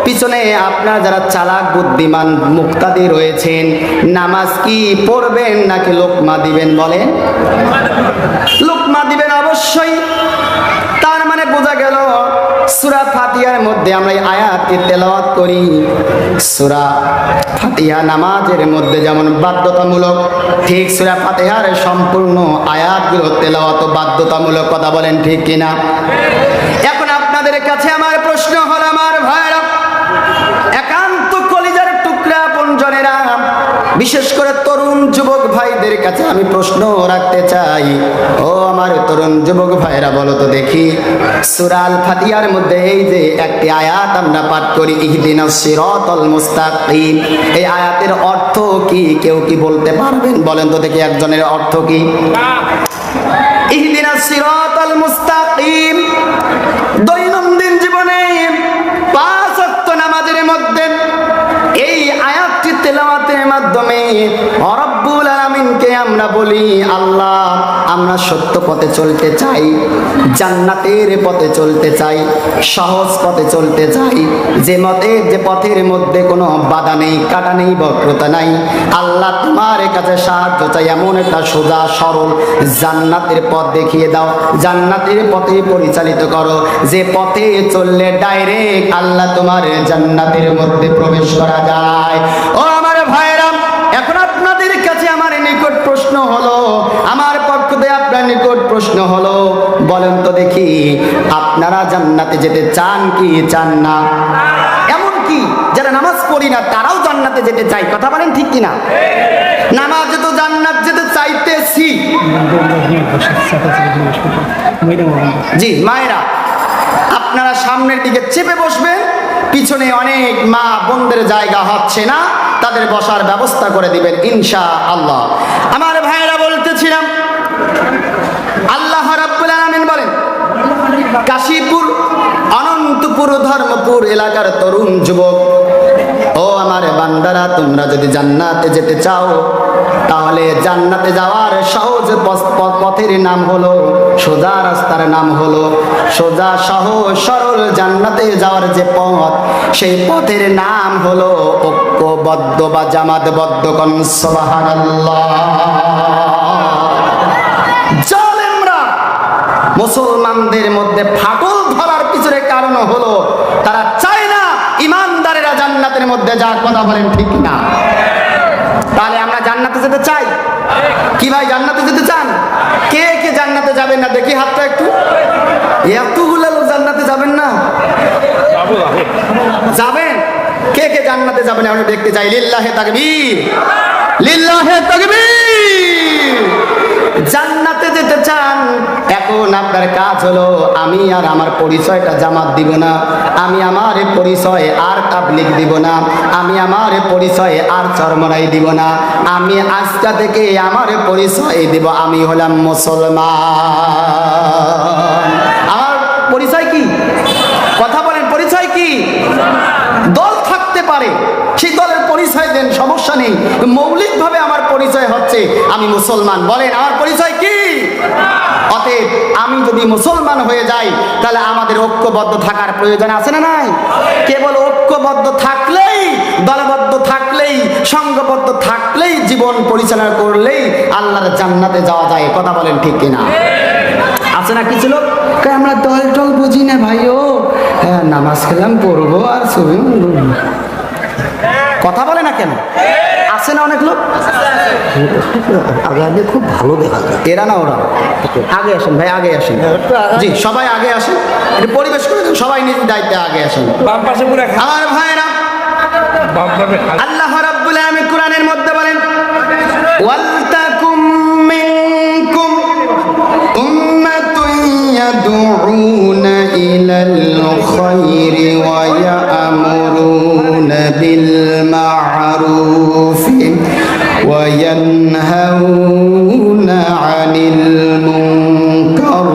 [SPEAKER 1] পিছনে আপনার যারা চালাক বুদ্ধিমান মুক্তাদি রয়েছেন, নামাজ কি পড়বেন নাকি লোকমা দিবেন? বলেন, লোকমা দিবেন অবশ্যই। তার মানে বোঝা গেল সূরা ফাতিহার মধ্যে আমরা এই আয়াতটি তেলাওয়াত করি। সূরা ফাতিহা নামাজের মধ্যে যেমন বাধ্যতামূলক, ঠিক সূরা ফাতিহার সম্পূর্ণ আয়াতগুলো তেলাওয়াত বাধ্যতামূলক। কথা বলেন ঠিক কিনা? এখন আপনাদের কাছে আমার প্রশ্ন হলো, আমার ভাইরা, একান্ত কলিজার টুকরা আপনজনেরা, বিশেষ করে তরুণ যুবক ভাইদের কাছে আমি প্রশ্ন রাখতে চাই। ও আমার তরুণ যুবক ভাইরা, বলো তো দেখি, সূরা আল ফাতিহার মধ্যে এই যে একটি আয়াত আমরা পাঠ করি, ইহদিনাস সিরাতাল মুস্তাকিম, এই আয়াতের অর্থ কি কেউ কি বলতে পারবেন? বলেন তো দেখি, একজনের অর্থ কি? ইহদিনাস সিরাতাল মুস্তাকিম দৈনন্দিন জীবনে 5 ওয়াক্ত নামাজের মধ্যে এই আয়াতটি তেলাওয়াতের মাধ্যমে রব্বুল আলামিনকে আমরা বলি, আল্লাহ, আমরা সত্য পথে চলতে চাই, জান্নাতের পথে চলতে চাই, সহজ পথে চলতে চাই, যে পথের মধ্যে কোনো বাধা নেই, কাটা নেই, বক্রতা নাই। আল্লাহ, তোমার কাছে সাহায্য চাই, এমন একটা সোজা সরল জান্নাতের পথ দেখিয়ে দাও, জান্নাতের পথে পরিচালিত করো, যে পথে চললে ডাইরেক্ট আল্লাহ তোমার জান্নাতের মধ্যে প্রবেশ করা যায়। ও আমার ভাইরা, এখন আপনাদের কাছে আমার নিকট প্রশ্ন হলো, আমার পক্ষ থেকে আপনার নিকট প্রশ্ন হলো, বলেন তো দেখি, আপনারা জান্নাতে যেতে চান কি চান না? এমন কি যারা নামাজ পড়ি না তারাও জান্নাতে যেতে চাই? কথা বলেন ঠিক কিনা? নামাজে তো জান্নাত যেতে চাইতেছি। জি মায়েরা, আপনারা সামনের দিকে চেপে বসবেন, পিছনে অনেক মা বোনদের জায়গা হচ্ছে না, তাদের বসার ব্যবস্থা করে দিবেন ইনশাআল্লাহ। আমার ভাইরা, বলতেছিলাম, আল্লাহ রাব্বুল আলামিন বলেন, কাশীপুর, অনন্তপুর, ধর্মপুর এলাকার তরুণ যুবক, ও আমার বান্দারা, তোমরা যদি জান্নাতে যেতে চাও, তাহলে জান্নাতে যাওয়ার সহজ পথের নাম হলো, সোজা রাস্তার নাম হলো, সোজা সহজ সরল জান্নাতে যাওয়ার যে পথ, সেই পথের নাম হলো ঐক্যবদ্ধ বা জামাতবদ্ধ। কোন সুবহানাল্লাহ। জালেমরা মুসলমানদের মধ্যে ফাটল ধরার কারণ হলো তারা চায় না ইমানদারেরা জান্নাতের মধ্যে যাক। কথা বলেন ঠিক না? তাহলে আমরা জান্নাতে যেতে চাই কি ভাই? জান্নাতে যেতে চান? কে কে জান্নাতে যাবেন না দেখি হাতটা একটু। এতগুলো লোক জান্নাতে যাবেন না? যাবেন? কে কে জান্নাতে যাবেন আমরা দেখতে চাই। লিল্লাহে তাকবীর, লিল্লাহে তাকবীর। জান্নাতে যেতে চান, এখন আপনার কাজ হলো আমি আর আমার পরিচয়টা জামাত দিব না, আমি আমার পরিচয় আর তাবলীগ দিব না, আমি আমার পরিচয় আর চরমনাই দিব না, আমি আজকে থেকে আমার পরিচয় দিব আমি হলাম মুসলমান। আমার পরিচয় কি? কথা বলেন, পরিচয় কি? দল থাকতে পারে, সেই দলের পরিচয় দেন, সমস্যা নেই। মৌলিকভাবে আমার পরিচয় হচ্ছে আমি মুসলমান। বলেন আমার পরিচয় কি? অতএব আমি যদি মুসলমান হয়ে যাই তাহলে আমাদের ঐক্যবদ্ধ থাকার প্রয়োজন আছে না নাই? কেবল ঐক্যবদ্ধ থাকলেই, দলবদ্ধ থাকলেই, সংঘবদ্ধ থাকলেই, জীবন পরিচালনা করলেই আল্লাহর জান্নাতে যাওয়া যায়। কথা বলেন ঠিক কিনা? আছে না কিছু লোক আমরা দল টল বুঝি না ভাইও, হ্যাঁ নামাজ খেলাম পড়বো আর ছবি। কথা বলে না কেন? আছে না অনেক লোক? আগে খুব ভালো দেখা যায়। এরা না ওরা? আগে আসেন ভাই, আগে আসেন। জি সবাই আগে আসেন, একটু পরিবেশ করে দেন, সবাই নিজ দায়িত্বে আগে আসেন। আমার ভাইরা, আল্লাহ রাব্বুল আলামিন কোরআনের মধ্যে বলেন ওয়ালতাকুম মিনকুম উম্মাতুন ইয়াদউনা ইলাল খায়রি ওয়া ইয়া'মুরুনা বিল মা'রুফি ওয়া ইয়ানহাউনা আনিল মুনকার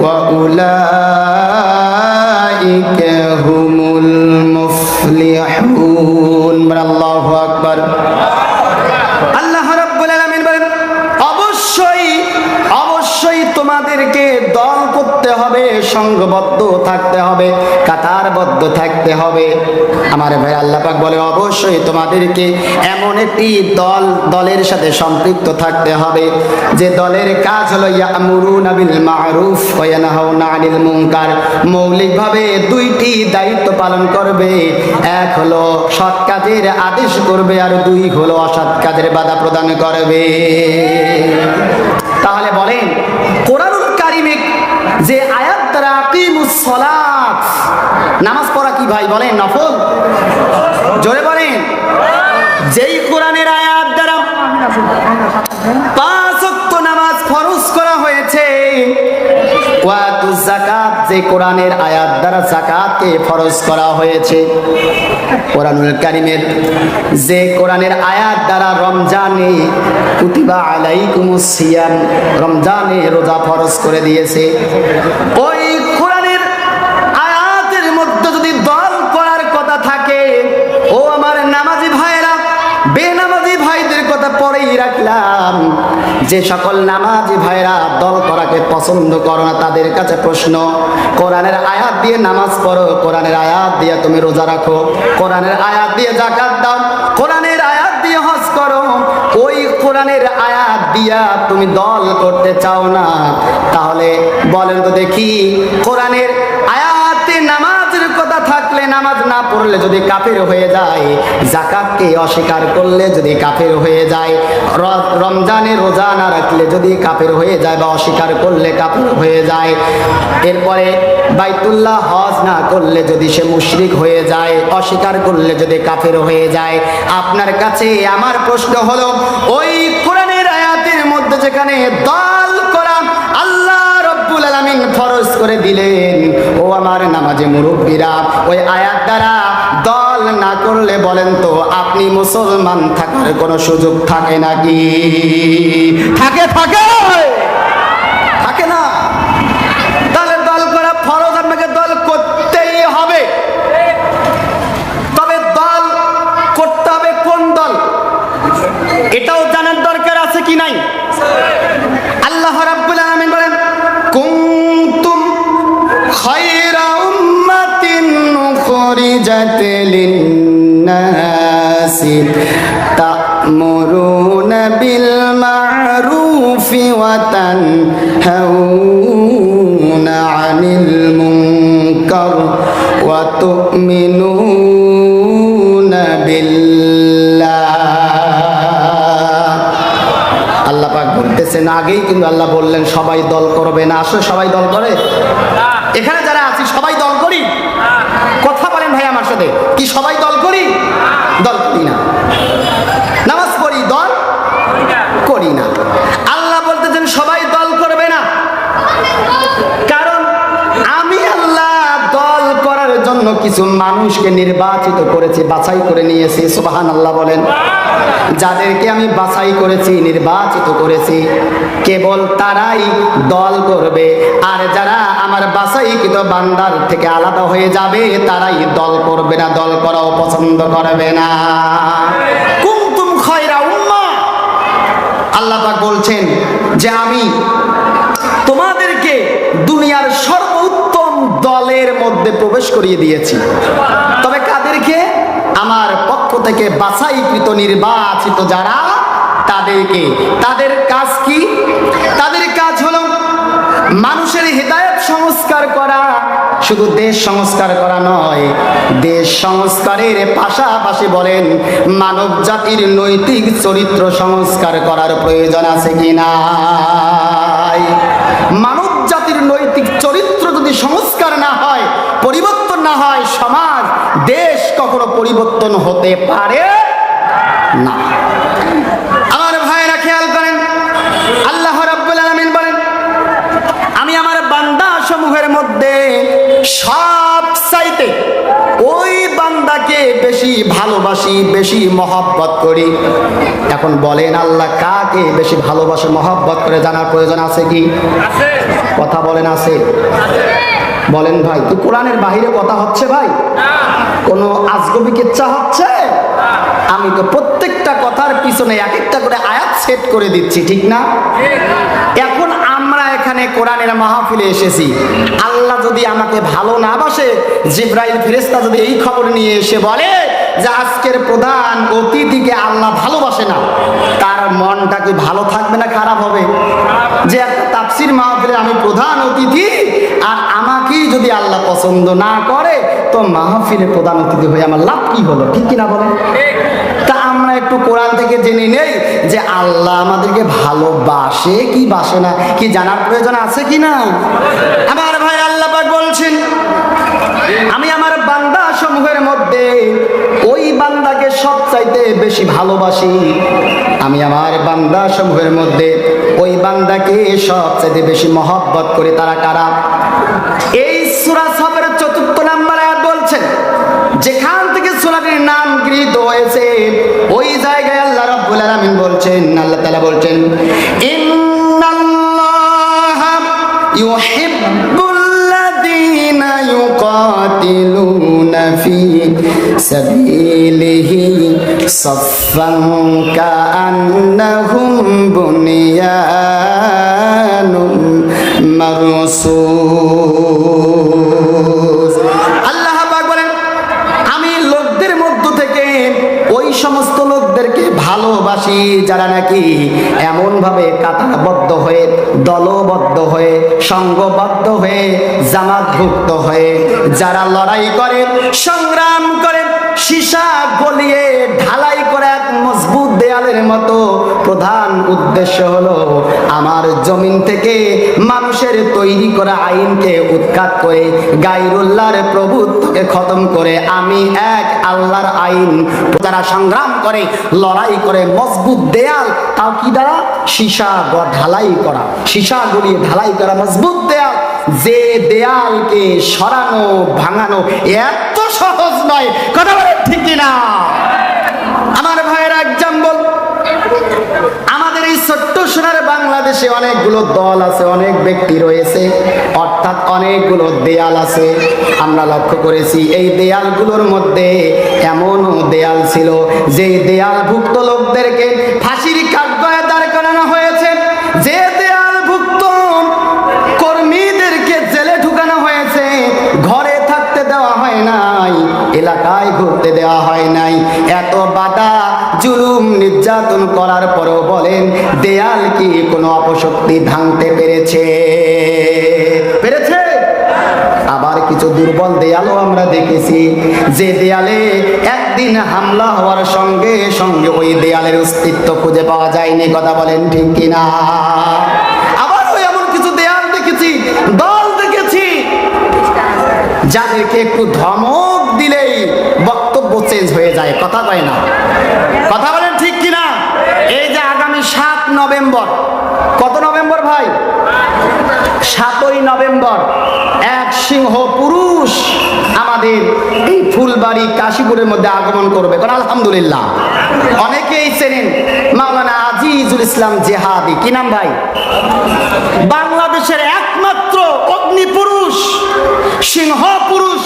[SPEAKER 1] ওয়া উলাইকা হুমুল মুফলিহুন। আল্লাহু আকবার। আল্লাহ রাব্বুল আলামিন বলেন অবশ্যই অবশ্যই তোমাদেরকে দল করতে হবে, সংঘবদ্ধ থাকতে হবে, কাতারবদ্ধ থাকতে হবে। আমার ভাই আল্লাহ পাক বলে অবশ্যই তোমাদেরকে এমন একটি দলের সাথে সম্পৃক্ত থাকতে হবে যে দলের কাজ হলো ইয়ামুরুনা বিল মা'রুফ ওয়া ইয়ানহাউনা আনিল মুনকার। মৌলিকভাবে দুইটি দায়িত্ব পালন করবে, এক হলো সৎ কাজের আদেশ করবে আর দুই হলো অসৎ কাজের বাধা প্রদান করবে। তাহলে বলেন কোরআনুল কারীমে যে আয়াত দ্বারা আকিমুস সালাত, নামাজ পড়া কি ভাই বলেন নফল? জোরে বলেন। যেই কোরআনের আয়াত দ্বারা 5 ওয়াক্ত নামাজ ফরজ করা হয়েছে, ওয়াতুজ যাকাত যে কোরআনের আয়াত দ্বারা যাকাতকে ফরজ করা হয়েছে, কোরআনুল কারীমের যে কোরআনের আয়াত দ্বারা রমজানে কুতিবা আলাইকুমুস সিয়াম, রমজানে রোজা ফরজ করে দিয়েছে, ওই কোরআনের আয়াতের মধ্যে যদি দল করার কথা থাকে, ও আমার নামাজি ভাইরা, বেনামাজি ভাইদের কথা পরেই রাখলাম, যে সকল নামাজি ভাইরা দল করাকে পছন্দ করো না তাদের কাছে প্রশ্ন, কোরআনের আয়াত দিয়ে নামাজ পড়ো, কোরআনের আয়াত দিয়ে তুমি রোজা রাখো, কোরআনের আয়াত দিয়ে যাকাত দাও, কোরআনের আয়াত দিয়ে হজ করো, ওই কোরআনের আয়াত দিয়া তুমি দল করতে চাও না, তাহলে বলেন তো দেখি কোরআনের আয়াতে নামাজের কথা থাকলে নামাজ না পড়লে যদি কাফের হয়ে যায়, যাকাতকে অস্বীকার করলে যদি কাফের হয়ে যায়, রমজানে রোজা না রাখলে যদি কাফের হয়ে যায় বা অস্বীকার করলে কাফের হয়ে যায়, এরপরে বাইতুল্লাহ হজ না করলে যদি সে মুশরিক হয়ে যায়, অস্বীকার করলে যদি কাফের হয়ে যায়, আপনার কাছে আমার প্রশ্ন হলো ওই কোরআনের আয়াতের মধ্যে যেখানে দল করা আল্লাহ রাব্বুল আলামিন ফরজ করে দিলেন, ও আমার নামাজে মুরব্বীরা, ওই আয়াত দ্বারা দল না করলে বলেন তো আপনি মুসলমান থাকার কোনো সুযোগ থাকে নাকি? থাকে? থাকে থাকে না? তাহলে দল করা ফরজ, আপনাকে দল করতেই হবে। তবে দল করতে হবে কোন দল এটাও জানার দরকার আছে কি নাই? আল্লাহ রাব্বুল আলামিন বলেন কুনতুম খায়রা উম্মাতিন উখরিজাত লিন-নাসি তা'মুরুনা বিল মা'রুফি ওয়া তানহাউনা আনিল মুনকার তুমিনুনা বিল্লাহ। আল্লাহ পাক বলতেছেন, আগেই কিন্তু আল্লাহ বললেন সবাই দল করবে না। আসলে সবাই দল করে? এখানে যারা আছি সবাই দল করি? কথা বলেন ভাই আমার সাথে, কি সবাই দল করি? দল করি না। নামাজ পড়ি, দল করি না। আল্লাহ বলতেছেন সবাই দল করবে না, কারণ আমি আল্লাহ দল করার জন্য কিছু মানুষকে নির্বাচিত করেছি, বাছাই করে নিয়েছি। সুবহানাল্লাহ বলেন। যাদেরকে আমি বাছাই করেছি, নির্বাচিত করেছি, কেবল তারাই দল করবে। আর যারা আমার বাছাইকৃত বান্দার থেকে আলাদা হয়ে যাবে তারাই দল করবে না, দল করাও পছন্দ করবে না। কুনতুম খায়রা উম্মাহ, আল্লাহ পাক বলছেন যে আমি তোমাদেরকে দুনিয়ার সর্বোত্তম দলের মধ্যে প্রবেশ করিয়ে দিয়েছি। তবে কাদেরকে? আমার পক্ষ থেকে বাছাইকৃত নির্বাচিত যারা, তাদেরকে। তাদের কাজ কি? তাদের কাজ হলো মানুষের হিদায়াত সংস্কার করা। শুধু দেশ সংস্কার করা নয়, দেশ সংস্কারের পাশাপাশি বলেন মানব জাতির নৈতিক চরিত্র সংস্কার করার প্রয়োজন আছে কি নাই? মানব জাতির নৈতিক চরিত্র যদি সংস্কার না হয়, পরিবর্তন না হয়, সমাজ, দেশ কখনো পরিবর্তন হতে পারে না। আমার ভাইরা খেয়াল করেন, আল্লাহ রাব্বুল আলামিন বলেন, আমি আমার বান্দা সমূহের মধ্যে সবচাইতে ওই বান্দাকে বেশি ভালোবাসি, বেশি মহব্বত করি। এখন বলেন আল্লাহ কাকে বেশি ভালোবাসে, মহব্বত করে জানার প্রয়োজন আছে কি? কথা বলেন, আছে? বলেন ভাই, কি কোরআনের বাহিরে কথা হচ্ছে ভাই? কোন আজগবি কিচ্ছা হচ্ছে? আমি তো প্রত্যেকটা কথার পিছনে এক একটা করে আয়াত সেট করে দিচ্ছি, ঠিক না? এখন আমরা এখানে কোরআনের মাহফিলে এসেছি, আল্লাহ যদি আমাকে ভালো না বাসে, জিবরাইল ফেরেশতা যদি এই খবর নিয়ে এসে বলে যে আজকের প্রধান অতিথিকে আল্লাহ ভালোবাসে না, তার মনটা কি ভালো থাকবে না খারাপ হবে? যে একটা তাফসীর মাহফিলে আমি প্রধান অতিথি, আর আমাকেই যদি আল্লাহ পছন্দ না করে, তো মাহফিলে প্রধান অতিথি হয়ে আমার লাভ কি হলো? ঠিক কিনা বলেন? তা আমরা একটু কোরআন থেকে জেনে নেই যে আল্লাহ আমাদেরকে ভালোবাসে কি বাসে না, কি জানার প্রয়োজন আছে কি না? আমার ভাই, আল্লাহ পাক বলছেন আমি আমার বান্দা সমূহের মধ্যে ওই বান্দাকে সবচাইতে বেশি ভালোবাসি। আমি আমার বান্দা সমূহের মধ্যে ওই বান্দাকে সবচাইতে বেশি মহব্বত করে। তারা কারা? এই সূরা সাফের ৪র্থ নম্বর আয়াত বলছেন, যেখান থেকে সূরাটির নাম গৃহীত হয়েছে ওই জায়গায় আল্লাহ রাব্বুল আলামিন বলছেন, আল্লাহ তাআলা বলছেন, ইন্নাল্লাহা ইউহিব্বুল্লাযীনা ইউকাতিলুনা ফী সাবিলিহি সাফফান কাআন্নাহুম বুনিয়ানুম মারসুস। আল্লাহ পাক বলেন আমি লোকদের মধ্য থেকে ওই সমস্ত লোকদেরকে ভালোবাসি যারা নাকি এমন ভাবে কাতারবদ্ধ হয়ে, দলবদ্ধ হয়ে, সংঘবদ্ধ হয়ে, জামাতভুক্ত হয়ে যারা লড়াই করে, সংগ্রাম করে, সীসা গলিয়ে ঢালাই করে এক মজবুত দেয়ালের মতো। প্রধান উদ্দেশ্য হলো আমার জমিন থেকে মানুষের তৈরি করা আইনকে উৎখাত করে, গায়রুল্লাহর প্রভুত্বকে খতম করে আমি এক আল্লাহর আইন। যারা সংগ্রাম করে, লড়াই করে, মজবুত দেয়াল, তাও কি দ্বারা? সীসা ঢালাই করা, সীসা গলিয়ে ঢালাই করা মজবুত দেয়াল। যে দেয়ালকে সরানো, ভাঙানো এত সহজ নয়। কথা বলে ঠিক কিনা? আমার ভাইয়ের এক্সাম্পল, আমাদের এই ছোট্ট সোনার বাংলাদেশে অনেকগুলো দল আছে, অনেক ব্যক্তি রয়েছে, অর্থাৎ অনেকগুলো দেয়াল আছে। আমরা লক্ষ্য করেছি এই দেয়ালগুলোর মধ্যে এমনও দেয়াল ছিল যে দেয়ালভুক্ত লোকদেরকে ফাঁসির কাঠগড়ায় দাঁড় করানো হয়েছে, যে দেয়ালভুক্ত কর্মীদেরকে জেলে ঢুকানো হয়েছে, ঘরে থাকতে দেওয়া হয় নাই, এলাকায় ঘুরতে দেওয়া হয় নাই। এত বাধা, জুলুম, নির্যাতন করার পরও বলেন দেয়াল কি কোনো অপশক্তি ভাঙতে পেরেছে? পেরেছে? আবার কিছু কিছু দুর্বল দেয়ালও আমরা দেখেছি, যে দেয়ালে একদিন হামলা হওয়ার সঙ্গে সঙ্গে ওই দেয়ালের অস্তিত্ব খুঁজে পাওয়া যায়নি। কথা বলেন ঠিক কিনা? আবারও এমন কিছু দেয়াল দেখেছি, দল দেখেছি, যাদেরকে একটু ধমক দিলেই বক্তব্য চেঞ্জ হয়ে যায়। কথা কয় না? কথা বলেন ঠিক কিনা? এই যে আগামী 7 নভেম্বর, কত নভেম্বর ভাই? 7ই নভেম্বর এক সিংহ পুরুষ আমাদের এই ফুলবাড়ি কাশীপুরের মধ্যে আগমন করবে। কারণ আলহামদুলিল্লাহ অনেকেই চেনেন মাওলানা আজিজুল ইসলাম জেহাদি। কি নাম ভাই? বাংলাদেশের একমাত্র অগ্নি পুরুষ, সিংহ পুরুষ,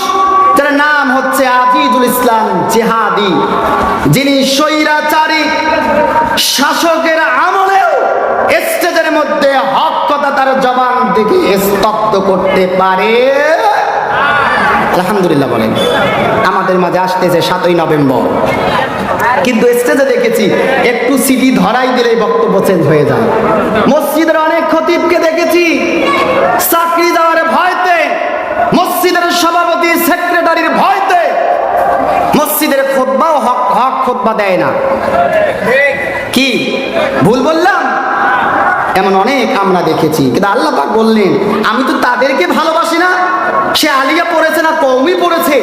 [SPEAKER 1] যার নাম হচ্ছে আজিজুল ইসলাম জেহাদি, যিনি স্বৈরাচারী শাসকের আমলেও স্টেজের মধ্যে হক কথা তার জবান থেকে স্তব্ধ করতে পারে। আলহামদুলিল্লাহ বলেন। আমাদের মাঝে আসতেছে 7ই নভেম্বর, কিন্তু স্টেজে দেখেছি একটু সিটি ধরাই দিলেই বক্তব্য চেঞ্জ হয়ে যায়। মসজিদের অনেক খতিবকে দেখেছি চাকরি দেওয়ার ভয়তে, মসজিদের সভাপতি সেক্রেটারির ভয়তে মসজিদের খুতবাও হক খুতবা দেয় না। কি ভুল বললাম? এমন অনেক আমরা দেখেছি। কিন্তু আল্লাহ পাক বললেন, আমি তো তাদেরকে ভালোবাসি না। সে আলিয়া পড়েছে না কওমি পড়েছে,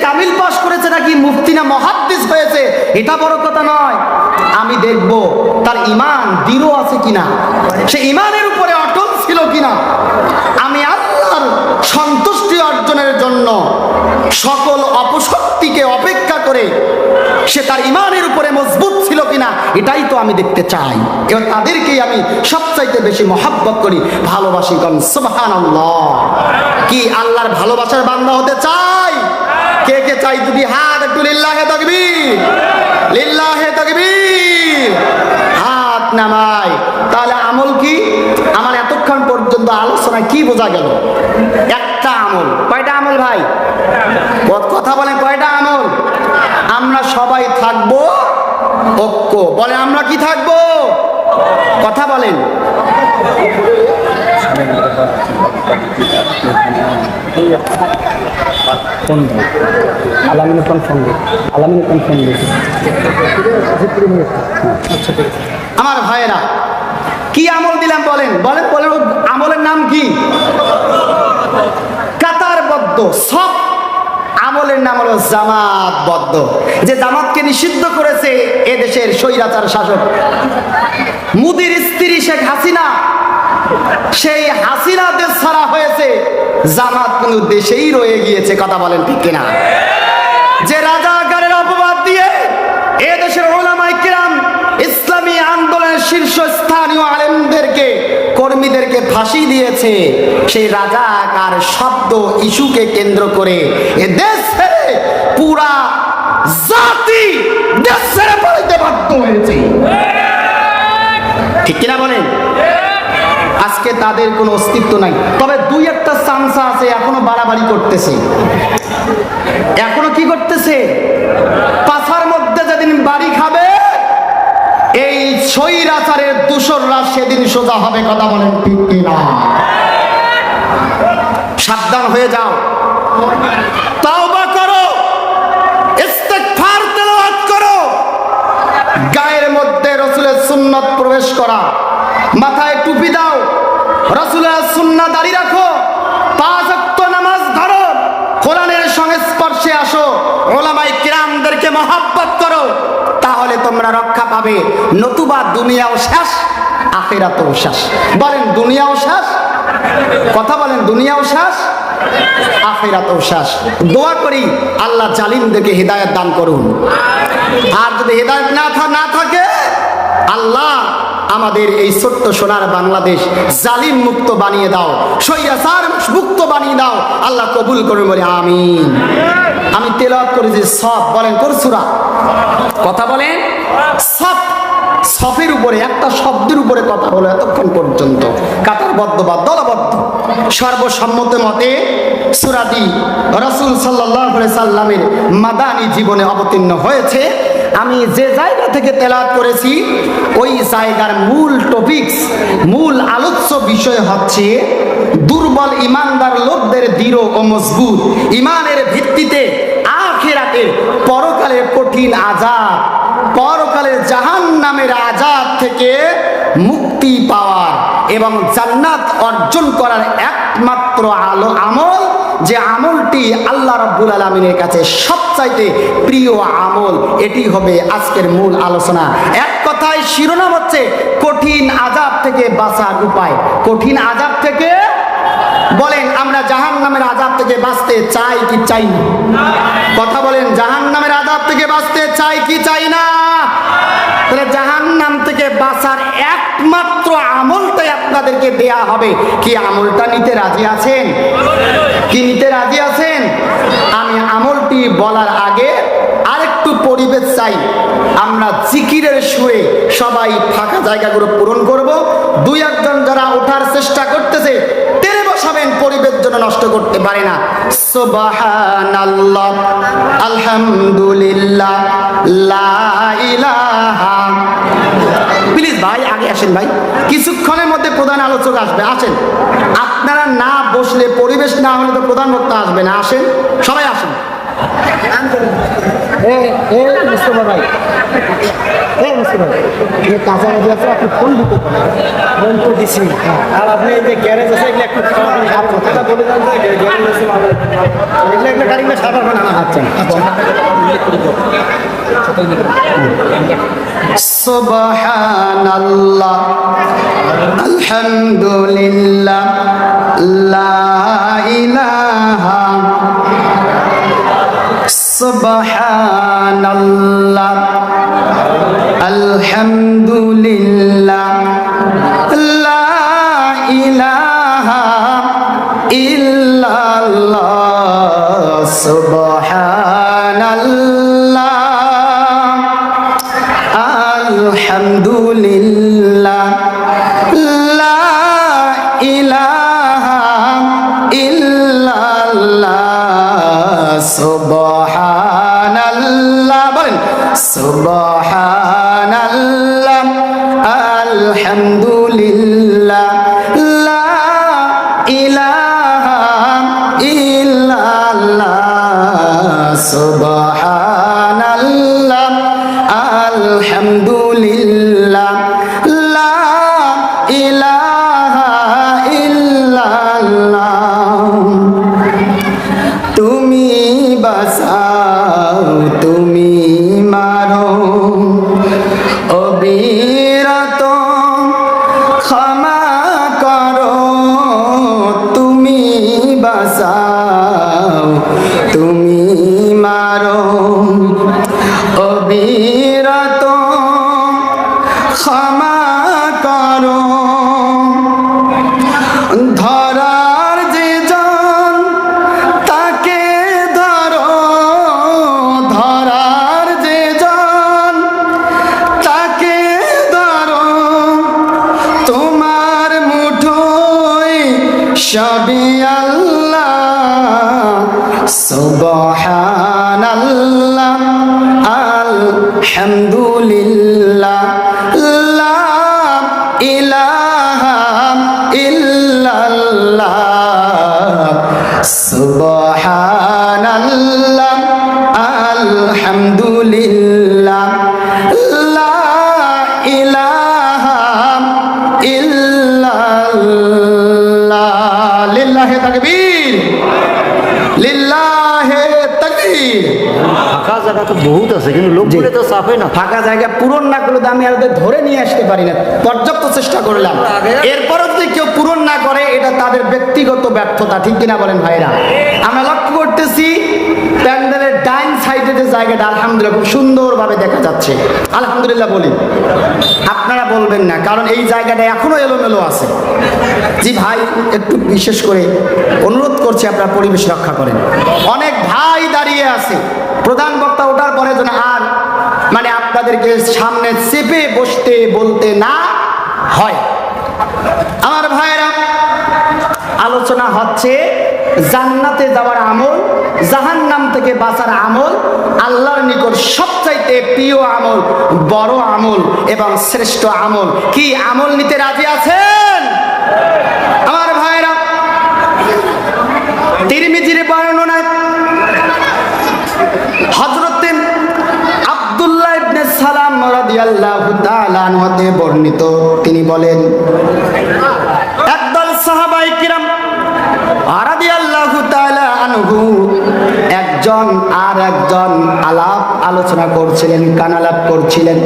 [SPEAKER 1] কামিল পাস করেছে নাকি মুফতি না মুহাদ্দিস হয়েছে, এটা বড় কথা নয়। আমি দেখব তার ঈমান দৃঢ় আছে কিনা, সে ঈমানের উপরে অটল ছিল কিনা। আমি আল্লাহর সন্তুষ্টি অর্জনের জন্য সকল অপশক্তিকে অপেক্ষা করে সে তার ঈমানের উপরে মজবুত ছিল কিনা, এটাই তো আমি দেখতে চাই। এবার তাদেরকেই আমি সবচাইতে বেশি মহব্বত করি, ভালোবাসি। কারণ সুবহানাল্লাহ, কি আল্লাহর ভালোবাসার বান্দা হতে চাই? কে কে চাই? দুটি হাত একটু লিল্লাহে তাকবীর, লিল্লাহে তাকবীর, হাত নামাই। তাহলে আমল কি? আমার এতক্ষণ পর্যন্ত আলোচনায় কি বোঝা গেল? একটা আমল। কয়টা আমল ভাই? কথা বলেন, কয়টা আমল? আমরা সবাই থাকবো ঐক্য। বলে আমরা কি থাকবো? কথা বলেন। আমার ভাইয়েরা, কি আমল দিলাম বলেন? বলেন বলেন, আমলের নাম কি? কাতারবদ্ধ সব আমলের নাম হলো জামাতবদ্ধ। যে জামাতকে নিষিদ্ধ করেছে এদেশের স্বৈরাচার শাসক মোদির স্ত্রী শেখ হাসিনা, সেই হাসিনা দেশ ছাড়া হয়েছে, জামাত কিন্তু দেশেই রয়ে গিয়েছে। কথা বলেন ঠিক কিনা? যে রাজাকারের অপবাদ দিয়ে এদেশের উলামায়ে কিরাম, ইসলামী আন্দোলনের শীর্ষস্থানীয় আলেমদেরকে, কর্মীদেরকে ফাঁসি দিয়েছে, সেই রাজাকার শব্দ ইস্যুকে কেন্দ্র করে এ দেশ ছেড়ে পুরা জাতি দেশ ছেড়ে পালাতে বাধ্য হয়েছে। ঠিক কিনা বলেন? আজকে তাদের কোনো অস্তিত্ব নাই। তবে দুই একটা চান্স আছে, এখনো বাড়াবাড়ি করতেছে। এখনো কি করতেছে? পাছার মধ্যে যেদিন বাড়ি খাবে, এই স্বৈরাচারের দূষররা সেদিন সোজা হবে। কথা বলেন ঠিক কিনা? সাবধান হয়ে যাও, তাওবা করো, ইস্তিগফার তেলাওয়াত করো। গায়ের মধ্যে রাসূলের সুন্নাত প্রবেশ করা, মাথায় টুপি দাও, রাসূলের সুন্নাহ দাড়ি রাখো, 5 ওয়াক্ত নামাজ ধরো, কোরআনের সংস্পর্শে আসো, উলামায়ে কিরামদেরকে মহব্বত করো, তাহলে তোমরা রক্ষা পাবে। নতুবা দুনিয়াও শেষ, আখিরাতও শেষ। বলেন দুনিয়াও শেষ? কথা বলেন, দুনিয়াও শেষ, আখিরাতও শেষ। দোয়া করি আল্লাহ জালিমদেরকে হিদায়াত দান করুন। আর যদি হিদায়াত না থাকে, আল্লাহ আমাদের এই ছোট্ট সোনার বাংলাদেশ জালিম মুক্ত বানিয়ে দাও, স্বৈরাচার মুক্ত বানিয়ে দাও। আল্লাহ কবুল করুন, বলে আমিন। আমি তেলাওয়াত করেছি সব, বলেন কোন সূরা? কথা বলেন সব। সফের উপরে একটা শব্দের উপরে কথা হলো এতক্ষণ পর্যন্ত। কাতারবদ্ধ বা দলবদ্ধ, সর্বসম্মত মতে সূরাটি রাসূল সাল্লাল্লাহু আলাইহি সাল্লামের মাদানী জীবনে অবতীর্ণ হয়েছে। আমি যে জায়গা থেকে তেলাওয়াত করেছি ওই জায়গার মূল টপিকস, মূল আলোচ্য বিষয় হচ্ছে দুর্বল ইমানদার লোকদের দৃঢ় ও মজবুত ইমানের ভিত্তিতে আখিরাতের পরকালের কঠিন আযাব, পরকালের জাহান্নামের আযাব থেকে মুক্তি পাওয়ার এবং জান্নাত অর্জন করার একমাত্র আমল, যে আমলটি আল্লাহ রাব্বুল আলামিনের কাছে সবচাইতে প্রিয় আমল, এটি হবে আজকের মূল আলোচনা। এক কথায় শিরোনাম হচ্ছে কঠিন আযাব থেকে বাঁচার উপায়। কঠিন আযাব থেকে, বলেন আমরা জাহান্নামের আযাব থেকে বাঁচতে চাই কি চাই না? কথা বলেন, জাহান্নামের আযাব থেকে বাঁচতে চাই কি চাই না? তাহলে জাহান্নাম থেকে বাঁচার একমাত্র আমলটাই আপনাদেরকে দেয়া হবে। কি আমলটা নিতে রাজি আছেন? কি নিতে রাজি আছেন? আমি আমলটি বলার আগে আরেকটু পরিবেশ চাই। আমরা জিকিরের সুরে সবাই ফাঁকা জায়গাগুলো পূরণ করব। দুই একজন যারা ওঠার চেষ্টা করতেছে তেরে বসাবেন, পরিবেশ জন্য নষ্ট করতে পারে না। সুবহানাল্লাহ, আলহামদুলিল্লাহ, লা ইলাহা। প্লিজ ভাই আগে আসেন ভাই, কিছুক্ষণের মধ্যে প্রধান আলোচক আসবে, আসেন। আপনারা না বসলে, পরিবেশ না হলে তো প্রধান বক্তা আসবে না। আসেন সবাই, আসেন।
[SPEAKER 2] আর আপনি এই যে গ্যারেজ আছে এগুলো একটু কথাটা বলে দেন, এগুলো গাড়িগুলো সাবার বানানো হচ্ছে।
[SPEAKER 1] সুবহানাল্লাহ, আলহামদুলিল্লাহ, লা ইলাহা। সুবহানাল্লাহ, আলহামদুলিল্লাহ, লা ইলাহা ইল্লাল্লাহ। সুবহানাল্লাহ, আলহামদুলিল্লাহ, লা ইলাহা ইল্লাল্লাহ। সুবহানাল্লাহ, বলেন সুবহানাল্লাহ, আলহামদুলিল্লাহ, লা ইলাহা ইল্লাল্লাহ। সুবহানাল্লাহ, আলহামদুলিল্লাহ, লা ইলাহা ইল্লাল্লাহ। তুমি বাঁচাও, তুমি মারো, অবিরত ক্ষমা করো। তুমি বাঁচাও, তুমি মারো, অবিরত ক্ষমা করো। ধরার যে জন তাকে ধরো, ধরার যে জন তাকে ধরো। তোমার মুঠোয় সবই আল্লাহ। সুবহানাল্লাহ, আলহামদুলিল্লাহ, লা ইলাহা ইল্লাল্লাহ। সুবহানাল্লাহ, আলহামদুলিল্লাহ, লা ইলাহা ইল্লাল্লাহ। লিল্লাহি তাকবীর, লিল্লাহি তাকবীর।
[SPEAKER 2] ফাঁকা জায়গা তো বহুত আছে, কিন্তু লোকগুলো তো চাপে না।
[SPEAKER 1] ফাঁকা জায়গা পূরণ না করলে আমি আর ধরে নিয়ে আসতে পারি না। পর্যাপ্ত চেষ্টা করলাম, এরপরও যদি কেউ পূরণ না করে এটা তাদের ব্যক্তিগত ব্যর্থতা। ঠিক কিনা বলেন ভাইরা? আমরা লক্ষ্য করতেছি প্যান্ডেলের ডাইন সাইডে যে জায়গাটা আলহামদুলিল্লাহ খুব সুন্দরভাবে দেখা যাচ্ছে। আলহামদুলিল্লাহ বলি, আপনারা বলবেন না, কারণ এই জায়গাটা এখনো এলোমেলো আছে। জি ভাই, একটু বিশেষ করে অনুরোধ করছি আপনারা পরিবেশ রক্ষা করেন। অনেক ভাই দাঁড়িয়ে আছে, প্রধান বক্তা ওঠার পরে যেন আর আপনাদেরকে সামনে চেপে বসতে বলতে না হয়। আমার ভাইরা, আলোচনা হচ্ছে জান্নাতে যাওয়ার আমল, জাহান্নাম থেকে বাঁচার আমল, আল্লাহর নিকট সবচাইতে প্রিয় আমল, বড় আমল এবং শ্রেষ্ঠ আমল। কি আমল নিতে রাজি আছেন আমার ভাইরা? তিরমিজির বর্ণনায় হযরত আব্দুল্লাহ ইবনে সালাম রাদিয়াল্লাহু তাআলা আনহু হতে বর্ণিত, তিনি বলেন একদল সাহাবায়ে কিরাম রাদিয়াল্লাহু তাআলা আনহু একজন আর একজন আলাপ আলোচনা করছিলেন, কানালাপ করছিলেন,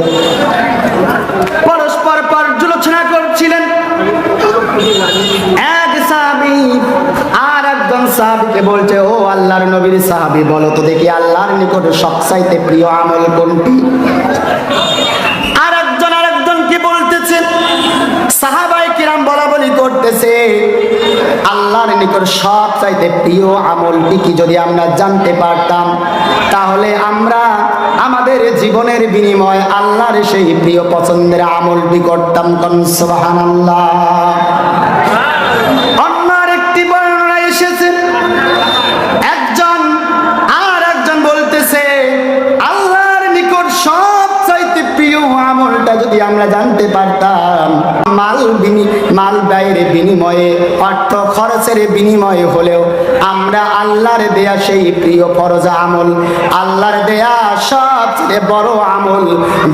[SPEAKER 1] পরস্পর পর্যালোচনা করছিলেন। এক সাহাবী আর একজন সাহাবীকে বলছে, ও আল্লাহর নবীর সাহাবী, বলো তো দেখি আল্লাহর নিকট সবচাইতে প্রিয় আমল কোনটি? আর একজনকে বলতেছে, সাহাবায়ে কিরাম বলাবলি করতেছে, আল্লাহর নিকট সবচাইতে প্রিয় আমলটি কি যদি আমরা জানতে পারতাম, তাহলে আমরা আমাদের জীবনের বিনিময়ে আল্লাহর সেই প্রিয় পছন্দের আমলটি করতাম। সুবহানাল্লাহ। অন্য আরেকটি বর্ণনায় এসেছে, একজন আর একজন বলতেছে, আল্লাহর নিকট সবচাইতে প্রিয় আমলটা যদি আমরা জানতে পারতাম, মাল ব্যয়ের বিনিময়ে, অর্থ খরচের বিনিময়ে হলেও আমরা আল্লাহর দেয়া সেই প্রিয় ফরজ আমল, আল্লাহর দেয়া সবচেয়ে বড় আমল,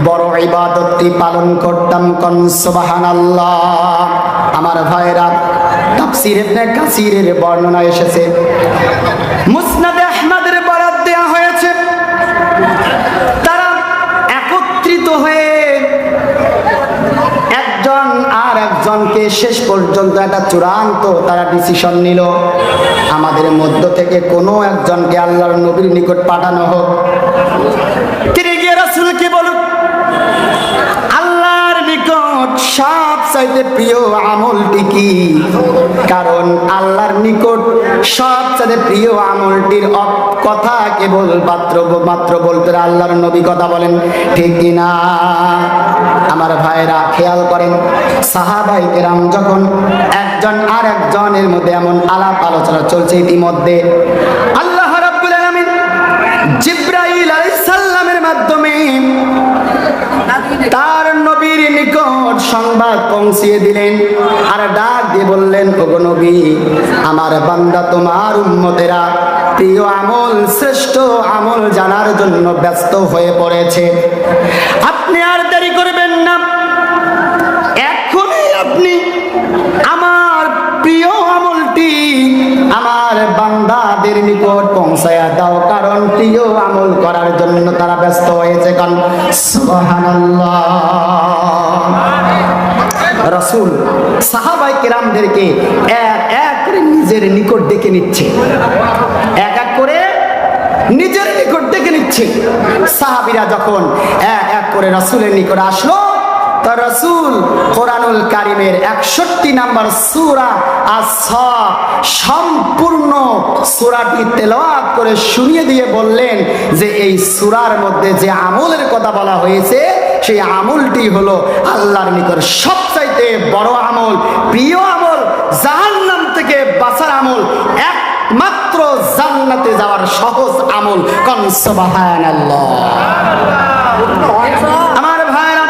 [SPEAKER 1] বড় ইবাদতটি পালন করতাম। কোন সুবহানাল্লাহ। আমার ভাইরা, তাফসীর ইবনে কাসিরের বর্ণনা এসেছে, মুসনাদে আহমদের বরাত দেয়া হয়েছে, তারা একত্রিত হয়ে একজন আর একজনকে শেষ পর্যন্ত একটা চূড়ান্ত তারা ডিসিশন নিল, আমাদের মধ্য থেকে কোনো একজনকে আল্লাহর নবীর নিকট পাঠানো হোক। তিনি গিয়ে রাসূলকে বলুন, আল্লাহর নিকট সবচাইতে প্রিয় আমলটি কি? কারণ আল্লাহর নিকট সবচাইতে প্রিয় আমলটির কথা কেবল মাত্র বলতে আল্লাহর নবী কথা বলেন, ঠিক কিনা? আমার ভাইরা খেয়াল করেন, সাহাবায়ে কেরাম যখন একজন আর একজনের মধ্যে এমন আলাপ আলোচনা চলছে, ইতিমধ্যে আল্লাহ রাব্বুল আলামিন জিবরাইল আলাইহিস সালামের মাধ্যমে তার নবীর নিকট সংবাদ পৌঁছিয়ে দিলেন, আর ডাক দিয়ে বললেন, ওগো নবী, আমার বান্দা তোমার উম্মতেরা প্রিয় আমল, শ্রেষ্ঠ আমল জানার জন্য ব্যস্ত হয়ে পড়েছে, আপনি আর দেরি করবেন না, এখনই আপনি আমার প্রিয় আমলটি আমার বান্দাদের নিকট পৌঁছায়া দাও, কারণ প্রিয় আমল করার জন্য তারা ব্যস্ত হয়েছে। কারণ সুবহানাল্লাহ। রাসূল সাহাবায়ে কেরামদেরকে এক এক করে নিজের নিকট ডেকে নিচ্ছে, এক এক করে নিজের নিকট ডেকে নিচ্ছে। সাহাবীরা যখন এক এক করে রাসূলের নিকট আসলো, তা রাসূল কোরআনুল কারীমের 61 নম্বর সূরা আস-সাফ সম্পূর্ণ সূরাটি তেলাওয়াত করে শুনিয়ে দিয়ে বললেন যে এই সূরার মধ্যে যে আমলের কথা বলা হয়েছে, সেই আমলটি হলো আল্লাহর নিকট সবচাইতে বড় আমল, প্রিয় আমল, জাহান্নাম থেকে বাঁচার আমল, একমাত্র জান্নাতে যাওয়ার সহজ আমল। কোন সুবহানাল্লাহ। আমার ভাইরা,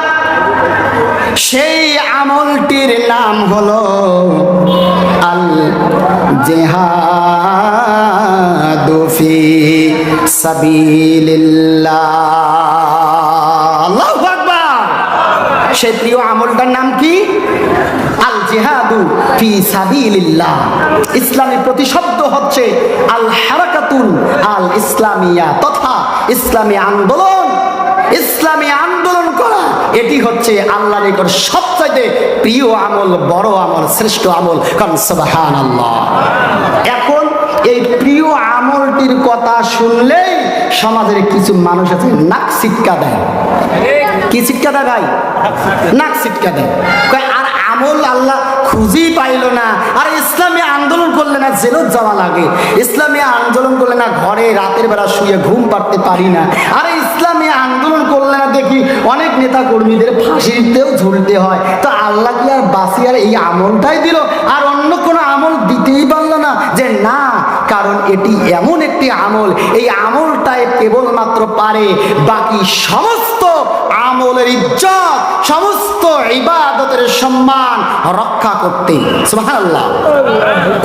[SPEAKER 1] সেই আমলটির নাম হলো আল জিহাদু ফি সাবিলিল্লাহ। আল্লাহু আকবার। সেই প্রিয় আমলটার নাম কি? আল জিহাদু ফি সাবিলিল্লাহ। ইসলামী প্রতিশব্দ হচ্ছে আল হারাকাতুল আল ইসলামিয়া, তথা ইসলামী আন্দোলন। ইসলামী আন্দোলন করা, এটি হচ্ছে আল্লাহর নিকট সবচাইতে প্রিয় আমল, বড় আমল, শ্রেষ্ঠ আমল। কারণ সুবহানাল্লাহ। এখন এই প্রিয় আমলটির কথা শুনলেই সমাজের কিছু মানুষ আছে নাক সিটকা দেয়। কি সিটকা দেয় ভাই? নাক সিটকা দেয়। আর আমল আল্লাহ খুঁজেই পাইল না। আর ইসলামী আন্দোলন করলে না জেলত যাওয়া লাগে, ইসলামী আন্দোলন করলে না ঘরে রাতের বেলা শুয়ে ঘুম পাড়তে পারি না। আরে ইসলামী আন্দোলন করলে না দেখি অনেক নেতা কর্মীদের ফাঁসিতেও ঝুলতে হয়। তো আল্লাহ কি আর বাঁচিয়ে এই আমলটাই দিল, আর অন্য কোনো আমল দিতেই পারলো না? যে না, কারণ এটি এমন একটি আমল, এই আমলটাই কেবলমাত্র পারে বাকি সমস্ত আমলের ইজ্জত, সমস্ত ইবাদত শাহাদাতের সম্মান রক্ষা করতে। সুবহানাল্লাহ।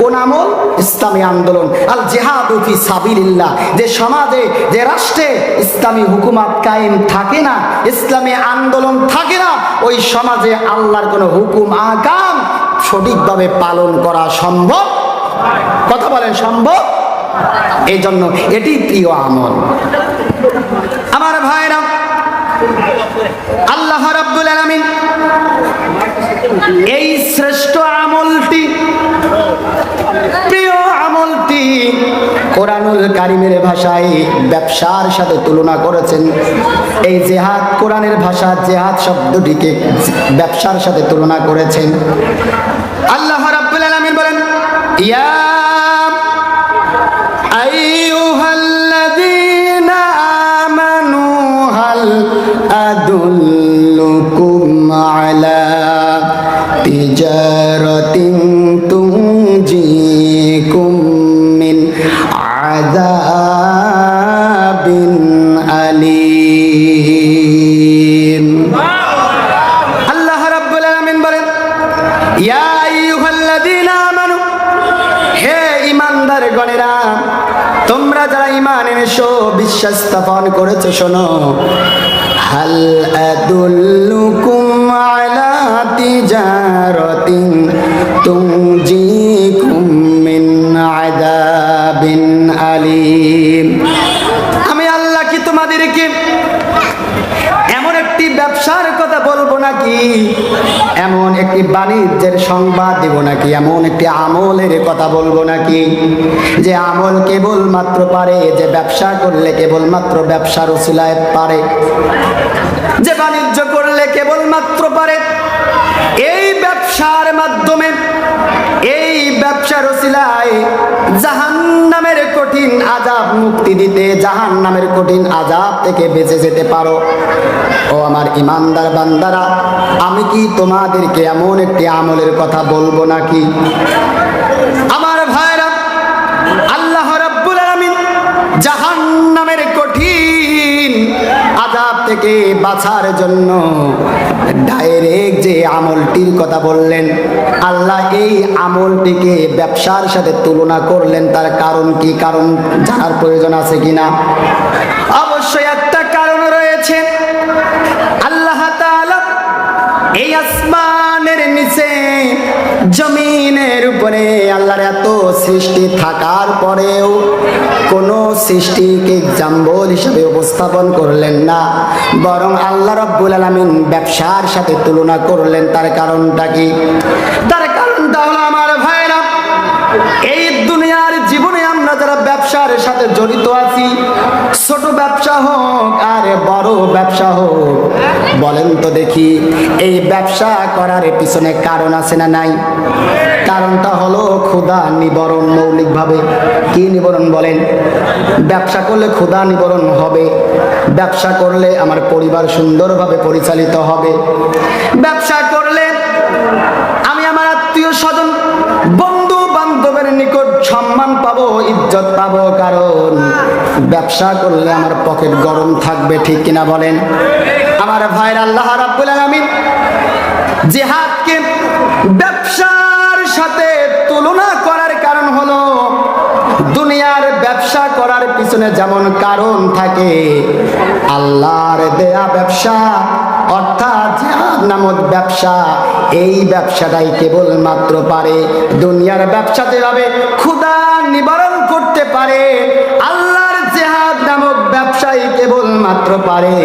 [SPEAKER 1] কোন আমল? ইসলামী আন্দোলন। আল জিহাদু ফি সাবিলিল্লাহ। যে সমাজে, যে রাষ্ট্রে ইসলামী হুকুমত কায়েম থাকে না, ইসলামী আন্দোলন থাকে না, ওই সমাজে আল্লাহর কোনো হুকুম আহকাম সঠিকভাবে পালন করা সম্ভব? কথা বলেন, সম্ভব? এই জন্য এটি প্রিয় আমল। আমার ভাইরা, আল্লাহ রাব্বুল আলামিন এই শ্রেষ্ঠ আমলটি, প্রিয় আমলটি কোরআনুল কারীমের ভাষায় ব্যবসার সাথে তুলনা করেছেন। এই জিহাদ, কোরআনের ভাষা জিহাদ শব্দটিকে ব্যবসার সাথে তুলনা করেছেন। আল্লাহ রাব্বুল আলামিন বলেন, ইয়া আইয়ুহাল্লাযীনা আমানু হাল আদুল্লুকুম আলা তিজারাতিন তুনজিকুম মিন আযাবিন আলীম। আল্লাহ রাব্বুল আলামিন বলেন, ইয়া আইয়ুহাল্লাযীনা আমানু, হে ঈমানদার গণেরা, তোমরা যারা ঈমান এনেছো, বিশ্বাস স্থাপন করেছো, শোনো, হাল আদুল্লুকুম আলা তিজারাতিন তুনজিকুম মিন আযাবিন আলীম। আমি আল্লাহ কি তোমাদেরকে এমন একটি ব্যবসার কথা বলবো নাকি, এমন একটি বাণিজ্যের সংবাদ দেব নাকি, এমন একটি আমলের কথা বলবো নাকি, যে আমল কেবলমাত্র পারে, যে ব্যবসা করলে কেবলমাত্র ব্যবসার ওসিলায় পারে, যে বাণিজ্য করলে কেবলমাত্র পারে, এই ব্যবসার মাধ্যমে, এই ব্যবসার ওসিলায় জাহান্নামের কঠিন আযাব মুক্তি দিতে, জাহান্নামের কঠিন আযাব থেকে বেঁচে যেতে পারো। ও আমার ঈমানদার বান্দারা, আমি কি তোমাদেরকে এমন একটি আমলের কথা বলবো নাকি? আমার ভাইরা, আল্লাহ রাব্বুল আলামিন জাহান্নামের কঠিন আযাব থেকে বাঁচার জন্য ডাইরেক্ট যে আমলটির কথা বললেন, আল্লাহ এই আমলটিকে ব্যবসার সাথে তুলনা করলেন। তার কারণ কি? কারণ জানার প্রয়োজন আছে কিনা? অবশ্যই একটা কারণ রয়েছে। আল্লাহ তাআলা এই আসমানের নিচে, জমিনের উপরে আল্লাহর এত সৃষ্টি থাকার পরেও কোন সৃষ্টিকে এক্সাম্পল হিসেবে উপস্থাপন করলেন না, বরং আল্লাহ রাব্বুল আলামিন ব্যবসার সাথে তুলনা করলেন। তার কারণটা কি? তার কারণটা হলো, আমার ভাইরা, এই দুনিয়ার জীবনে আমরা যারা ব্যবসার সাথে জড়িত আছি, ছোট ব্যবসা হোক আর বড় ব্যবসা হোক, বলেন তো দেখি, এই ব্যবসা করার পিছনে কারণ আছে না নাই? কারণটা হলো ক্ষুধা নিবারণ। মৌলিকভাবে কি নিবারণ বলেন? ব্যবসা করলে ক্ষুধা নিবারণ হবে, ব্যবসা করলে আমার পরিবার সুন্দরভাবে পরিচালিত হবে, ব্যবসা করলে আমি আমার আত্মীয় স্বজন, বন্ধু বান্ধবের নিকট সম্মান পাবো, ইজ্জত পাবো। কারণ ব্যবসা করলে আমার পকেট গরম থাকবে, ঠিক কিনা বলেন? আমার ভাইরা, আল্লাহ রাব্বুল আলামিন জিহাদকে ব্যবসার সাথে তুলনা করার কারণ হলো, দুনিয়ার ব্যবসা করার পিছনে যেমন কারণ থাকে, আল্লাহর দেয়া ব্যবসা অর্থাৎ জিহাদ নামক ব্যবসা, এই ব্যবসাটাই কেবলমাত্র পারে দুনিয়ার ব্যবসা যেভাবে ক্ষুধা নিবারণ করতে পারে, আল্লাহর জিহাদ নামক ব্যবসাই কেবলমাত্র পারে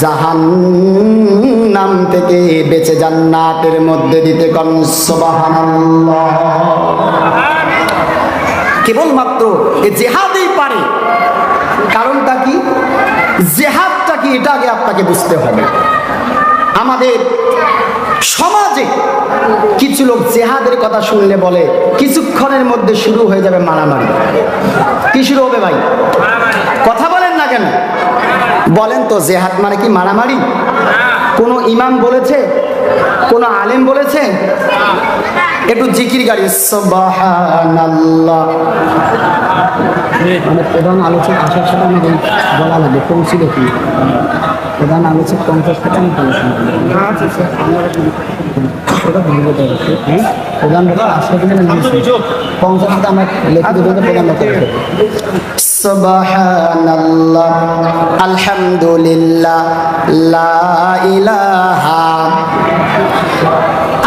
[SPEAKER 1] জাহান্নাম থেকে বেঁচে জান্নাতের মধ্যে দিতে। কোন সুবহানাল্লাহ। কেবলমাত্র এই জিহাদই পারে। কারণটা কি? জিহাদটা কি, এটা আগে আপনাকে বুঝতে হবে। আমাদের সমাজে কিছু লোক জিহাদের কথা শুনলে বলে কিছুক্ষণের মধ্যে শুরু হয়ে যাবে মারামারি। কি শুরু হবে ভাই? কথা বলেন না কেন? বলেন তো, জিহাদ মানে কি মারামারি? কোন ইমাম বলেছে? কোন আলেম বলেছে? একটু জিকির গাড়ি সুবহানাল্লাহ।
[SPEAKER 2] প্রধান আলোচক আসার সাথে আমাদের বলা লাগে পৌঁছিল কি প্রধান আলোচক 50% বলেছেন। ওটা ভুল বলতে হবে। প্রধান বক্তা 50% আমরা লিখিত বলতে প্রধান বক্তা।
[SPEAKER 1] সুবহানাল্লাহ, আলহামদুলিল্লাহ, লা ইলাহা।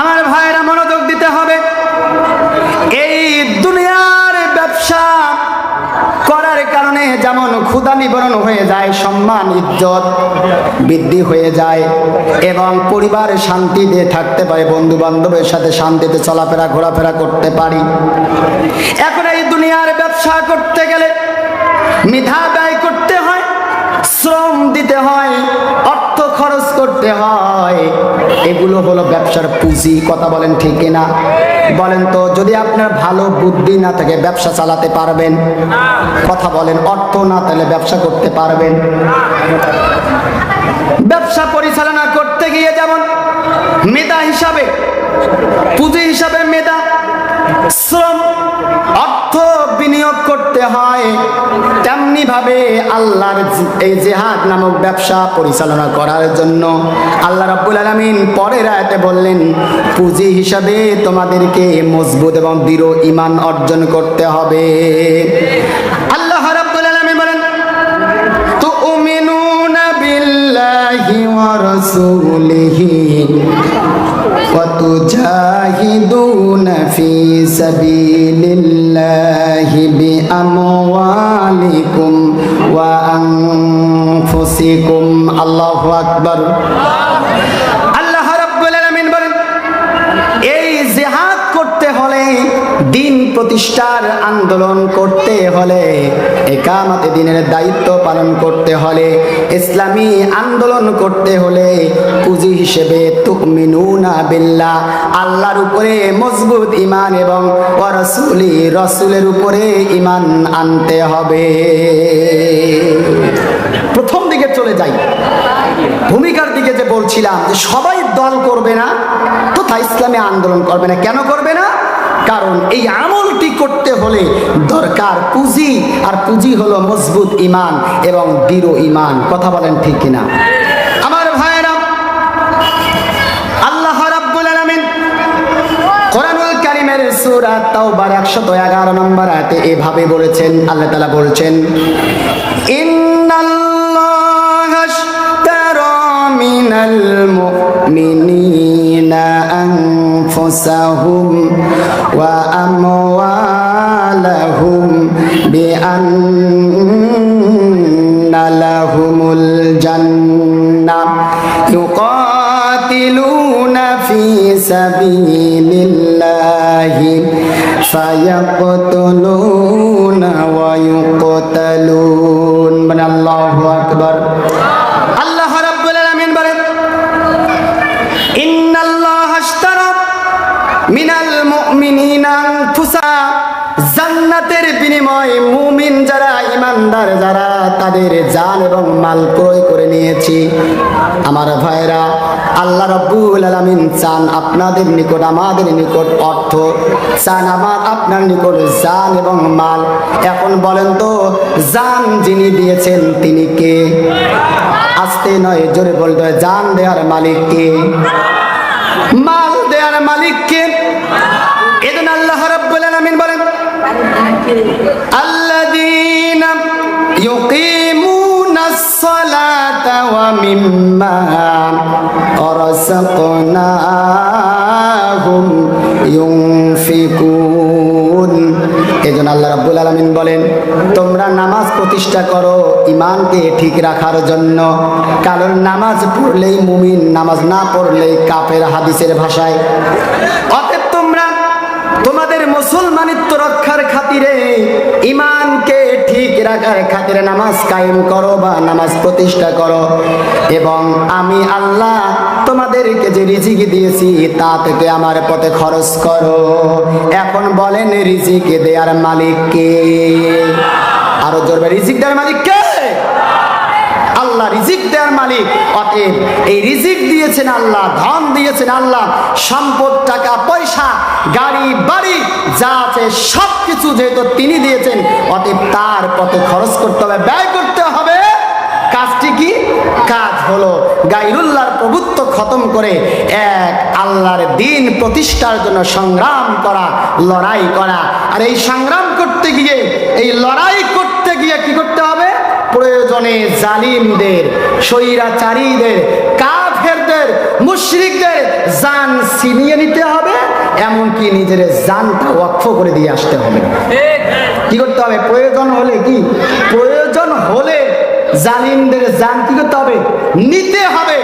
[SPEAKER 1] আমার ভাইরা মনোযোগ দিতে হবে। এই দুনিয়ার ব্যবসা করার কারণে যেমন ক্ষুধা নিবারণ হয়ে যায়, সম্মান ইজ্জত বৃদ্ধি হয়ে যায় এবং পরিবারে শান্তিতে থাকতে পারে, বন্ধু বান্ধবের সাথে শান্তিতে চলাফেরা ঘোরাফেরা করতে পারি। এখন এই দুনিয়ার ব্যবসা করতে গেলে মেধা ব্যয় করতে হয়, শ্রম দিতে হয়, অর্থ খরচ করতে হয়। এগুলো হলো ব্যবসার পুঁজি। কথা বলেন ঠিক কিনা? বলেন তো, যদি আপনার ভালো বুদ্ধি না থাকে ব্যবসা চালাতে পারবেন? কথা বলেন। অর্থ না তাহলে ব্যবসা করতে পারবেন? ব্যবসা পরিচালনা করতে গিয়ে যেমন মেধা হিসাবে, পুঁজি হিসাবে মেধা, শ্রম, অর্থ বিনিয়োগ করতে হয়, তেমনি ভাবে আল্লাহর এই জিহাদ নামক ব্যবসা পরিচালনা করার জন্য আল্লাহ রাব্বুল আলামিন পরের আয়াতে বললেন, পুঁজি হিসাবে তোমাদেরকে মজবুত এবং দৃঢ় ঈমান অর্জন করতে হবে। আল্লাহ রাব্বুল আলামিন বলেন, তুমিনুনা বিল্লাহি ওয়া রাসূলিহি ওয়া তুজাহিদুনা ফি সাবিলিল্লাহি বিআমওয়ালিকুম ওয়া আনফুসিকুম। আল্লাহু আকবার। আল্লাহ রাব্বুল আলামিন বলেন, এই জিহাদ করতে হলে, দিন প্রতিষ্ঠার আন্দোলন করতে হলে, ইকামতে দ্বীনের দায়িত্ব পালন করতে হলে, ইসলামী আন্দোলন করতে হলে পুঁজি হিসেবে তুমিনুনা বিল্লাহ, আল্লাহর উপরে মজবুত ঈমান এবং ওয়া রাসূলি, রাসূলের উপরে ঈমান আনতে হবে। প্রথম দিকে চলে যাই, ভূমিকার দিকে যে বলছিলাম যে সবাই দল করবে না তথা ইসলামী আন্দোলন করবে না। কেন করবে না? কারণ এই আমলটি করতে হলে দরকার পুঁজি, আর পুঁজি হলো মজবুত ঈমান এবং দৃঢ় ঈমান। কথা বলেন ঠিক কিনা? আমার ভাইয়েরা, আল্লাহ রাব্বুল আলামিন কোরআনুল কারীমের সূরা তাওবার 111 নম্বর আয়াতে এভাবে বলেছেন। আল্লাহ তাআলা বলছেন, ইন্নাল্লাহা আশতারা মিনাল মুমিনিনা আনফুসাহুম ওয়া আমওয়ালাহুম বিআন্না লাহুমুল জান্নাহ ইউকাতিলুনা ফি সাবিলিল্লাহি ফায়াকতুলুনা ওয়া ইউকতালুন। মানে আল্লাহু আকবার। আল্লাহ রাব্বুল আলামিন বলেন, ইন্নাল্লাহা আশতারা মিনাল মুমিনিনা আনফুসাহুম, জান্নাতের বিনিময়ে মুমিন যারা, ঈমানদার যারা, তাদের জান এবং মাল ক্রয় করে নিয়েছি। আমার ভাইরা, আল্লাহ রাব্বুল আলামিন চান আপনাদের নিকট, আমাদের নিকট অর্থ, চান আমার আপনার নিকট জান এবং মাল। এখন বলেন তো, জান যিনি দিয়েছেন তিনি কে? আস্তে নয়, জোরে বলতে হয়। জান দেওয়ার মালিক কে? মাল দেওয়ার মালিক কে? এজন্য আল্লাহ রাব্বুল আলামিন বলেন, আল্লাযীনা ইউকিমুনাস সালাতা ওয়া মিম্মা রাযাকনাহুম ইউনফিকুন। এজন্য আল্লাহ রাব্বুল আলামিন বলেন, তোমরা নামাজ প্রতিষ্ঠা করো ঈমানকে ঠিক রাখার জন্য। কারণ নামাজ পড়লেই মুমিন, নামাজ না পড়লেই কাফের, হাদিসের ভাষায়। অতএব তোমরা তোমাদের মুসলমানিত্ব রক্ষার খাতিরে, ঈমানকে ঠিক রাখার খাতিরে নামাজ কায়েম করো বা নামাজ প্রতিষ্ঠা করো, এবং আমি আল্লাহ তোমাদেরকে যে রিজিক দিয়েছি তা থেকে আমার পথে খরচ করো। এখন বলেন, রিজিক দেওয়ার মালিক কে? আরো জোরে, রিজিক দেওয়ার মালিক কে? আল্লাহ রিজিক দেওয়ার মালিক। অতএব এই রিজিক দিয়েছেন আল্লাহ, ধন দিয়েছেন আল্লাহ, সম্পদ, টাকা পয়সা, গাড়ি বাড়ি যা আছে সবকিছু যেহেতু তিনি দিয়েছেন, অতএব তার পথে খরচ করতে হবে, ব্যয় করতে হবে। কাজটি কি? কাজ হলো গায়রুল্লাহর প্রভুত্ব খতম করে এক আল্লাহর দ্বীন প্রতিষ্ঠার জন্য সংগ্রাম করা, লড়াই করা। আর এই সংগ্রাম করতে গিয়ে, এই লড়াই করতে গিয়ে কি করতে হবে? প্রয়োজনে জালিমদের, স্বৈরাচারীদের, কাফেরদের, মুশরিকদের জান ছিনিয়ে নিতে হবে, এমনকি নিজের জানটা ওয়াকফ করে দিয়ে আসতে হবে। কি করতে হবে? প্রয়োজন হলে, কি প্রয়োজন হলে জালিমদের জান কি করতে হবে? নিতে হবে।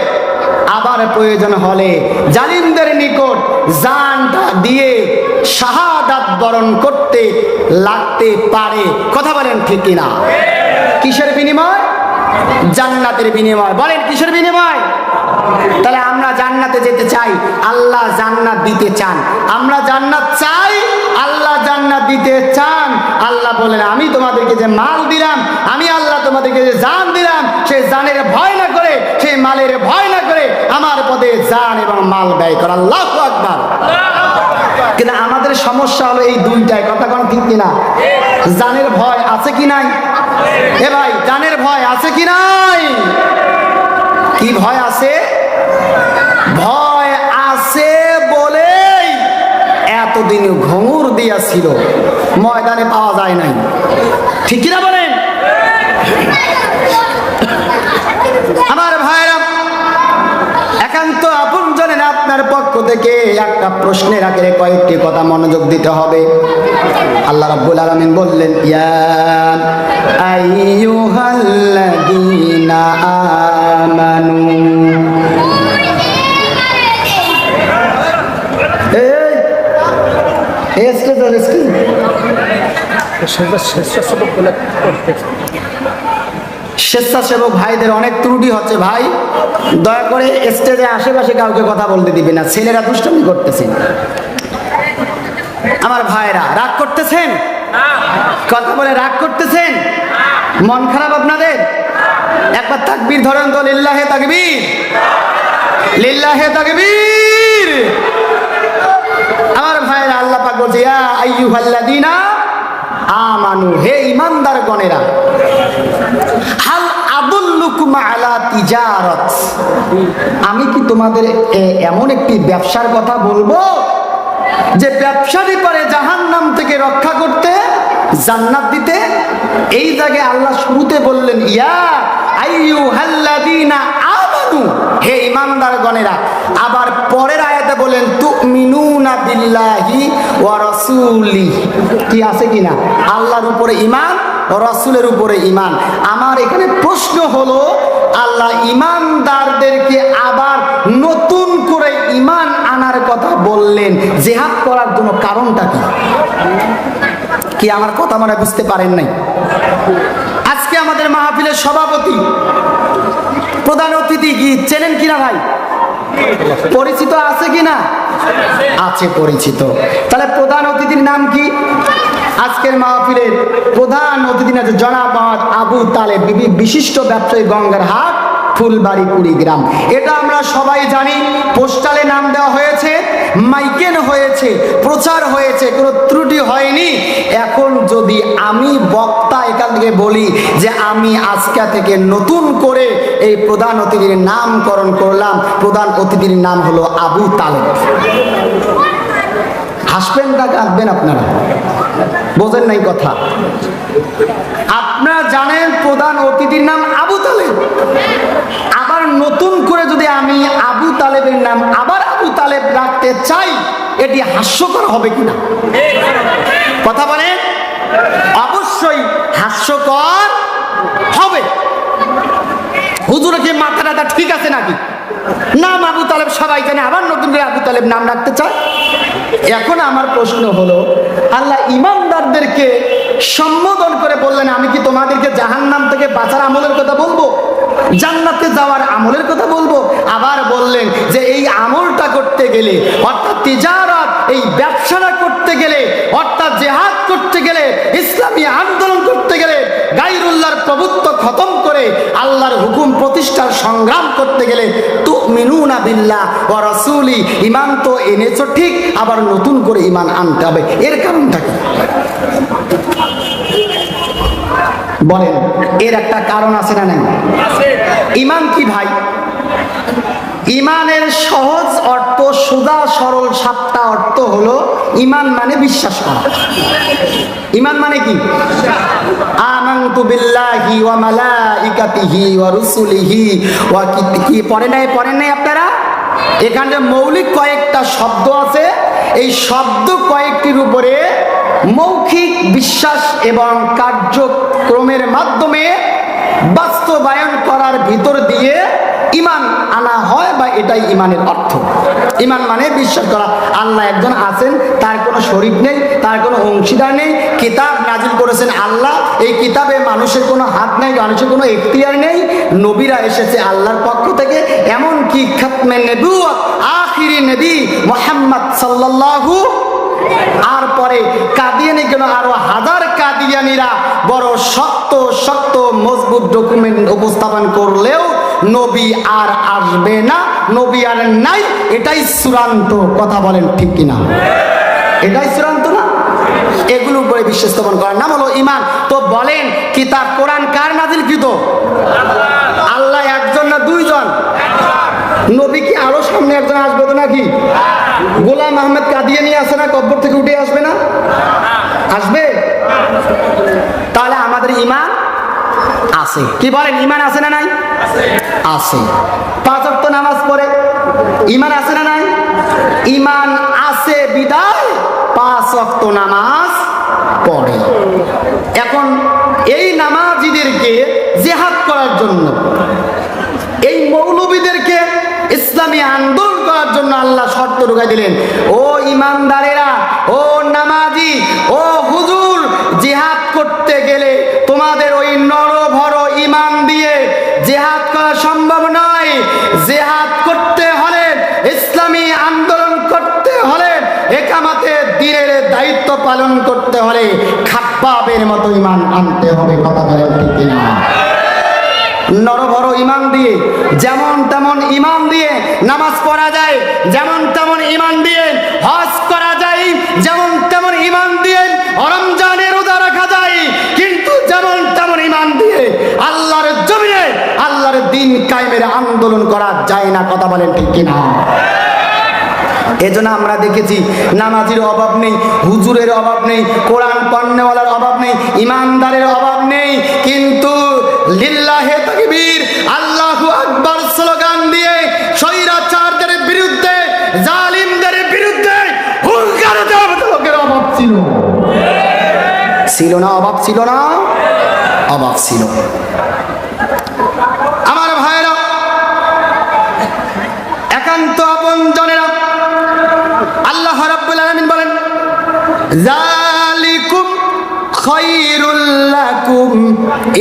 [SPEAKER 1] আবার প্রয়োজন হলে জালিমদের নিকট জানটা দিয়ে শাহাদাত বরণ করতে লাগতে পারে। কথা বলেন ঠিক কিনা? কিসের বিনিময়? জান্নাতের বিনিময়। বলেন কিসের বিনিময়? তাহলে আমরা জান্নাতে যেতে চাই, আল্লাহ জান্নাত দিতে চান। আমরা জান্নাত চাই, আল্লাহ জান্নাত দিতে চান। আল্লাহ বলেন আমি তোমাদেরকে যে মাল দিলাম, আমি আল্লাহ তোমাদেরকে যে জান দিলাম, সেই জানের ভয় না করে, সেই মালের ভয় না করে আমার পদে জান এবং মাল ব্যয় করা। আল্লাহু আকবার। কিন্তু আমাদের সমস্যা হলো এই দুইটাই। কথা কোন ঠিক কিনা? জানের ভয় আছে কি নাই? এ ভাই, জানের ভয় আছে কি নাই? কি ভয় আছে? ভয় আছে বলেই এতদিন ঘুঙুর দিয়াছিল, ময়দানে পাওয়া যায় নাই। ঠিক কিনা বলেন? আমার ভাইরা, একান্ত আপনজনের আপনার পক্ষ থেকে একটা প্রশ্নের আকারে কয়েকটি কথা মনোযোগ দিতে হবে। আল্লাহ রাব্বুল আলামিন বললেন, ইয়া আইয়ুহাল্লাযীনা আমানু। স্বেচ্ছাসেবক ভাইদের অনেক ত্রুটি হচ্ছে ভাই, দয়া করে স্টেজে আশেপাশে কাউকে কথা বলতে দিবে না, ছেলেরা দুষ্টামি করতেছেন। আমার ভাইরা রাগ করতেছেন? কথা বলে রাগ করতেছেন? মন খারাপ আপনাদের? একবার তাকবীর ধরেন তো, লিল্লাহে তাকবীর, লিল্লাহে তাকবীর। আমার ভাইরা, আল্লাহ পাক বলছে ইয়া আইয়ুহাল্লাযীনা আমানু, হে ঈমানদার গণেরা, হাল আদুল্লুকুম আলা তিজারাত, আমি কি তোমাদের এমন একটি ব্যবসার কথা বলবো যে ব্যবসারই পারে জাহান্নাম থেকে রক্ষা করতে, জান্নাত দিতে? এই জায়গায় আল্লাহ শুরুতে বললেন ইয়া আইয়ুহাল্লাযীনা আমানু, হে ঈমানদার গণেরা। আবার পরের আয়াতে বলেন তুমিনুনা বিল্লাহি ওয়া রাসূলিহি, কি আছে কিনা? আল্লাহর উপরে ঈমান, রাসূলের উপরে ঈমান। আমার এখানে প্রশ্ন হলো, আল্লাহ ঈমানদারদেরকে আবার নতুন করে ঈমান আনার কথা বললেন, জিহাদ করার জন্য কারণটা কি? কি আমার কথা মনে বুঝতে পারেন নাই? আজকে আমাদের মাহফিলের সভাপতি, প্রধান অতিথি কি চেনেন কিনা ভাই? পরিচিত আছে কিনা? আছে পরিচিত। তাহলে প্রধান অতিথির নাম কি? আজকের মাহফিলের প্রধান অতিথি আছে জনাব আবু তালেব, বিশিষ্ট ব্যবসায়ী, গঙ্গার হাট, ফুলবাড়ি, কুড়িগ্রাম। এটা আমরা সবাই জানি। পোস্টালে নাম দেওয়া হয়েছে, মাইকেন হয়েছে, প্রচার হয়েছে, কোনো ত্রুটি হয়নি। এখন যদি আমি বক্তা এখান থেকে বলি যে আমি আজকে থেকে নতুন করে এই প্রধান অতিথির নামকরণ করলাম, প্রধান অতিথির নাম হলো আবু তালেব, হাসবেন না কাঁদবেন আপনারা? বোঝেন নাই কথা? আপনারা জানেন প্রধান অতিথির নাম আবু তালেব। আবার নতুন করে যদি আমি আবু তালেবের নাম আবার আবু তালেব রাখতে চাই, এটি হাস্যকর হবে কিনা? কথা বলেন। অবশ্যই হাস্যকর হবে। হুজুরের কি মাথা টাথা ঠিক আছে নাকি? নাম আবু তালেব সবাই জানে, আবার নতুন করে আবু তালেব নাম রাখতে চায়। এখন আমার প্রশ্ন হলো, আল্লাহ ঈমানদারদেরকে সম্বোধন করে বললেন আমি কি তোমাদেরকে জাহান্নাম থেকে বাঁচার আমলের কথা বলবো, জান্নাতে যাওয়ার আমলের কথা বলবো? আবার বললেন যে এই আমলটা করতে গেলে, অর্থাৎ তিজারাত, এই ব্যবসাটা করতে গেলে, অর্থাৎ জিহাদ করতে গেলে, ইসলামী আন্দোলন করতে গেলে, গায়রুল্লাহর প্রভুত্ব খতম করে আল্লাহর হুকুম প্রতিষ্ঠার সংগ্রাম করতে গেলে তুমিনুনা বিল্লাহ ওয়া রাসূলি, ঈমান তো এনেছো ঠিক, আবার নতুন করে ঈমান আনতে হবে। এর কারণটা কি? বলেন এর একটা কারণ আছে না নাই? ঈমান কি ভাই? ঈমানের সহজ অর্থ, সোজা সরল সাপটা অর্থ হলো ঈমান মানে বিশ্বাস করা। ঈমান মানে কি? আমানতু বিল্লাহি ওয়া মালাইকাতিহি ওয়া রুসুলিহি ওয়া কি পড়েন নাই আপনারা? এখানে যে মৌলিক কয়েকটা শব্দ আছে, এই শব্দ কয়েকটির উপরে মৌখিক বিশ্বাস এবং কার্যক্রমের মাধ্যমে বাস্তবায়ন করার ভিতর দিয়ে ঈমান আনা হয়, বা এটাই ঈমানের অর্থ। ঈমান মানে বিশ্বাস করা আল্লাহ একজন আছেন, তার কোনো শরীক নেই, তার কোনো অংশীদার নেই। কিতাব নাজিল করেছেন আল্লাহ, এই কিতাবে মানুষের কোনো হাত নেই, মানুষের কোনো এখতিয়ার নেই। নবীরা এসেছে আল্লাহর পক্ষ থেকে, এমনকি খাতমে নবুয়ত আখিরি নবী মুহাম্মদ সাল্লাল্লাহু, আর পরে কাদিয়ানি কেন আরো হাজার কাদিয়ানিরা বড় শক্ত শক্ত মজবুত ডকুমেন্ট উপস্থাপন করলেও নবী আর আসবে না, নবী আর নাই, এটাই চূড়ান্ত। কথা বলেন ঠিক কিনা? এটাই চূড়ান্ত না? এগুলো উপরে বিশ্বাস স্থাপন করার নাম হলো ঈমান। তো বলেন কিতাব কোরআন কার নাজিলকৃত? আল্লাহ একজন না দুইজন? নবী কি আরো সামনে একজন আসবে তো নাকি? গোলাম আহমেদ কাদিয়ানি আছে না, কবর থেকে উঠে আসবে না? আসবে। তাহলে আমাদের ঈমান আছে। কি বলেন, ঈমান আছে না নাই? আছে। 5 ওয়াক্ত নামাজ পড়ে, ঈমান আছে না নাই? ঈমান আছে বিদায় 5 ওয়াক্ত নামাজ পড়ে। এখন এই নামাজীদেরকে জিহাদ করার জন্য, এই মৌলবীদেরকে ইসলামী আন্দোলন করার জন্য আল্লাহ শর্ত ঢুকাই দিলেন, ও ইমানদারেরা, ও নামাজি, ও হুজুর, জিহাদ করতে গেলে তোমাদের ওই নরভর ঈমান দিয়ে জিহাদ করা সম্ভব নয়। জিহাদ করতে হলে, ইসলামী আন্দোলন করতে হলে, একামতে দ্বীনের দায়িত্ব পালন করতে হলে খাব্বাবের মতো ঈমান আনতে হবে। কথা বলেন ঠিক কিনা? নরভর ঈমান দিয়ে, যেমন তেমন ঈমান দিয়ে নামাজ পড়া যায়, যেমন তেমন ঈমান দিয়ে হজ করা যায়, যেমন তেমন ঈমান দিয়ে রমজানের রোজা রাখা যায়, কিন্তু যেমন তেমন ঈমান দিয়ে আল্লাহর জমিনে আল্লাহর দ্বীন কায়েমের আন্দোলন করা যায় না। কথা বলেন ঠিক কিনা? এজন্য আমরা দেখেছি নামাজির অভাব নেই, হুজুরের অভাব নেই, কোরআন পড়নেওয়ালার অভাব নেই, ইমানদারের অভাব নেই, কিন্তু লিল্লাহে তাকবীর, আল্লাহু আকবার স্লোগান দিয়ে স্বৈরাচারদের বিরুদ্ধে, জালিমদের বিরুদ্ধে হুঙ্কার দেওয়ার লোকের অভাব ছিল। ছিল না? অভাব ছিল না? অভাব ছিল। আমার ভাইরা, একান্ত আপনজনেরা, আল্লাহ রাব্বুল আলামিন বলেন, যালিকুম খায়রুল লাকুম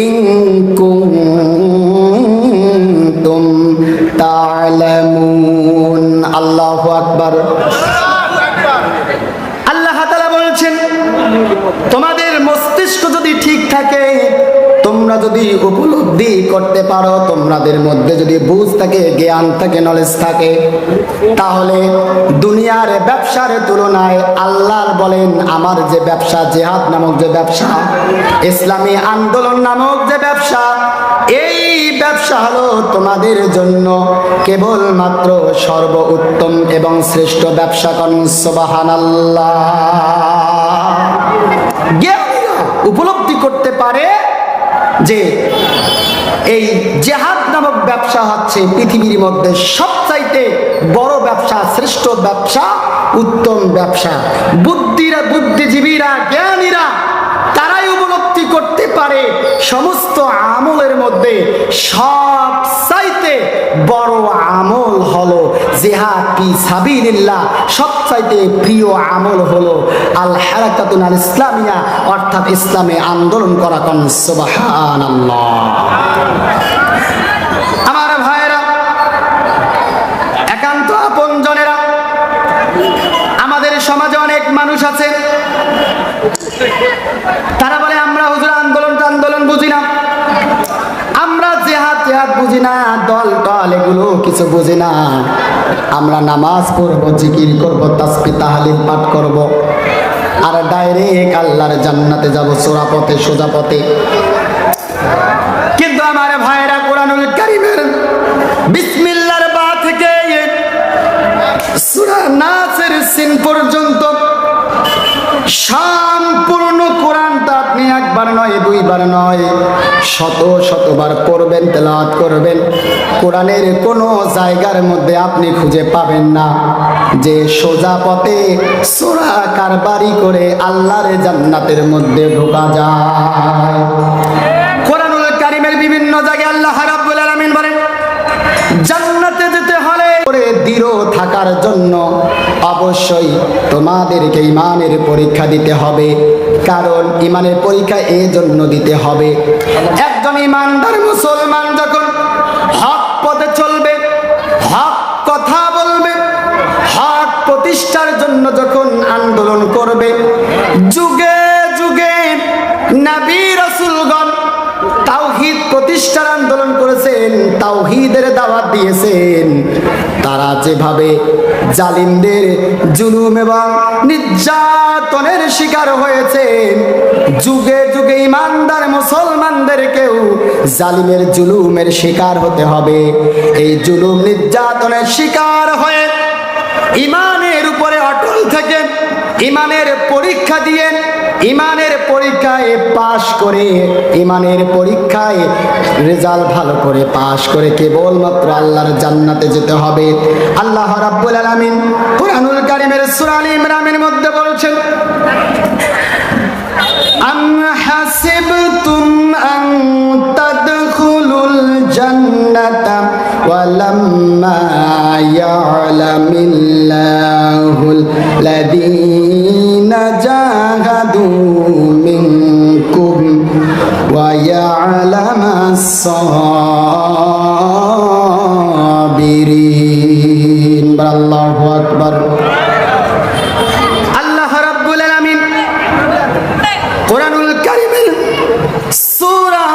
[SPEAKER 1] ইন কুনতুম তা'লামুন। আল্লাহু আকবার। আল্লাহ তাআলা বলছেন, তোমাদের মস্তিষ্ক যদি ঠিক থাকে, তোমরা যদি উপলব্ধি করতে পারো, তোমাদের মধ্যে যদি বুঝ থাকে, জ্ঞান থাকে, নলেজ থাকে, তাহলে দুনিয়ার ব্যবসার তুলনায় আল্লাহর বলেন আমার যে ব্যবসা, জিহাদ নামক যে ব্যবসা, ইসলামী আন্দোলন নামক যে ব্যবসা, এই ব্যবসা হলো তোমাদের জন্য কেবলমাত্র সর্বোত্তম এবং শ্রেষ্ঠ ব্যবসা। কোন সুবহানাল্লাহ। জ্ঞানীরা উপলব্ধি করতে পারে যে এই জিহাদ নামক ব্যবসা হচ্ছে পৃথিবীর মধ্যে সবচাইতে বড় ব্যবসা, শ্রেষ্ঠ ব্যবসা, উত্তম ব্যবসা। বুদ্ধিজীবীরা, জ্ঞানীরা, তারাই উপলব্ধি করতে পারে সমস্ত আমলের মধ্যে সবচাইতে বড় আমল হলো জিহাদ ফি সাবিলিল্লাহ। সবচাইতে প্রিয় আমল হলো আল হারাকাতুল ইসলামিয়া, অর্থাৎ ইসলামে আন্দোলন করা। কোন সুবহানাল্লাহ। আমার ভাইরা, একান্ত আপনজনেরা, আমাদের সমাজে অনেক মানুষ আছে, তারা বলে আমরা হুজুর আন্দোলন বুঝি না, আমরা জিহাদ বুঝি না, দল এগুলো কিছু বুঝি না, আমরা নামাজ পড়ব, জিকির করব, তাসবিহ তাহলিল পাঠ করব, আর ডাইরেক্ট আল্লাহর জান্নাতে যাব, সোজা পথে। কিন্তু আমার ভাইরা কোরআনুল কারীমের বিসমিল্লাহর বা থেকে সূরা নাসের সিন পর্যন্ত সম্পূর্ণ কোরআনটা আপনি একবার নয় দুইবার নয় শত শতবার পড়বেন, তেলাওয়াত করবেন। কোরআনের কোনো জায়গার মধ্যে আপনি খুঁজে পাবেন না যে সোজা পথে সূরা কারবারি করে আল্লাহর জান্নাতের মধ্যে ঢোকা যায়। কোরআনুল কারীমের বিভিন্ন জায়গায় আল্লাহ রাব্বুল আলামিন বলেন জান্নাতে যেতে হলে দৃঢ় থাকার জন্য অবশ্যই তোমাদেরকে ঈমানের পরীক্ষা দিতে হবে। কারণ ঈমানের পরীক্ষা এই জন্য দিতে হবে, একজন ঈমানদার মুসলমান যখন হক পথে চলবে, হক কথা বলবে, হক প্রতিষ্ঠার জন্য যখন আন্দোলন করবে, যুগে যুগে নবী রাসূলগণ তাওহীদ প্রতিষ্ঠার আন্দোলন করেছেন, তাওহীদের দাওয়াত দিয়েছেন। তারা যেভাবে জালিমদের জুলুম এবং নির্যাতনের শিকার হয়েছেন, যুগে যুগে ঈমানদার মুসলমানদেরকেও জালিমের জুলুমের শিকার হতে হবে। এই জুলুম নির্যাতনের শিকার হয়ে ঈমানের উপরে অটল থেকে ঈমানের পরীক্ষা দিয়ে ঈমানের পরীক্ষায় পাশ করে, ঈমানের পরীক্ষায় রেজাল্ট ভালো করে পাশ করে কেবলমাত্র আল্লাহর জান্নাতে যেতে হবে। আল্লাহ রাব্বুল আলামিন কোরআনুল কারীমের সূরা আল ইমরানের মধ্যে বলেছেন আম হাসিবতুম আন তাদখুলুল জান্নাতা ওয়ালাম্মা ইয়ালামিল্লাহুল লাযীনা জাহাদু মিনকুম ওয়া ইয়ালামাস সাবিরিন। আল্লাহু আকবার। আল্লাহ রাব্বুল আলামিন কোরআনুল কারীমের সূরা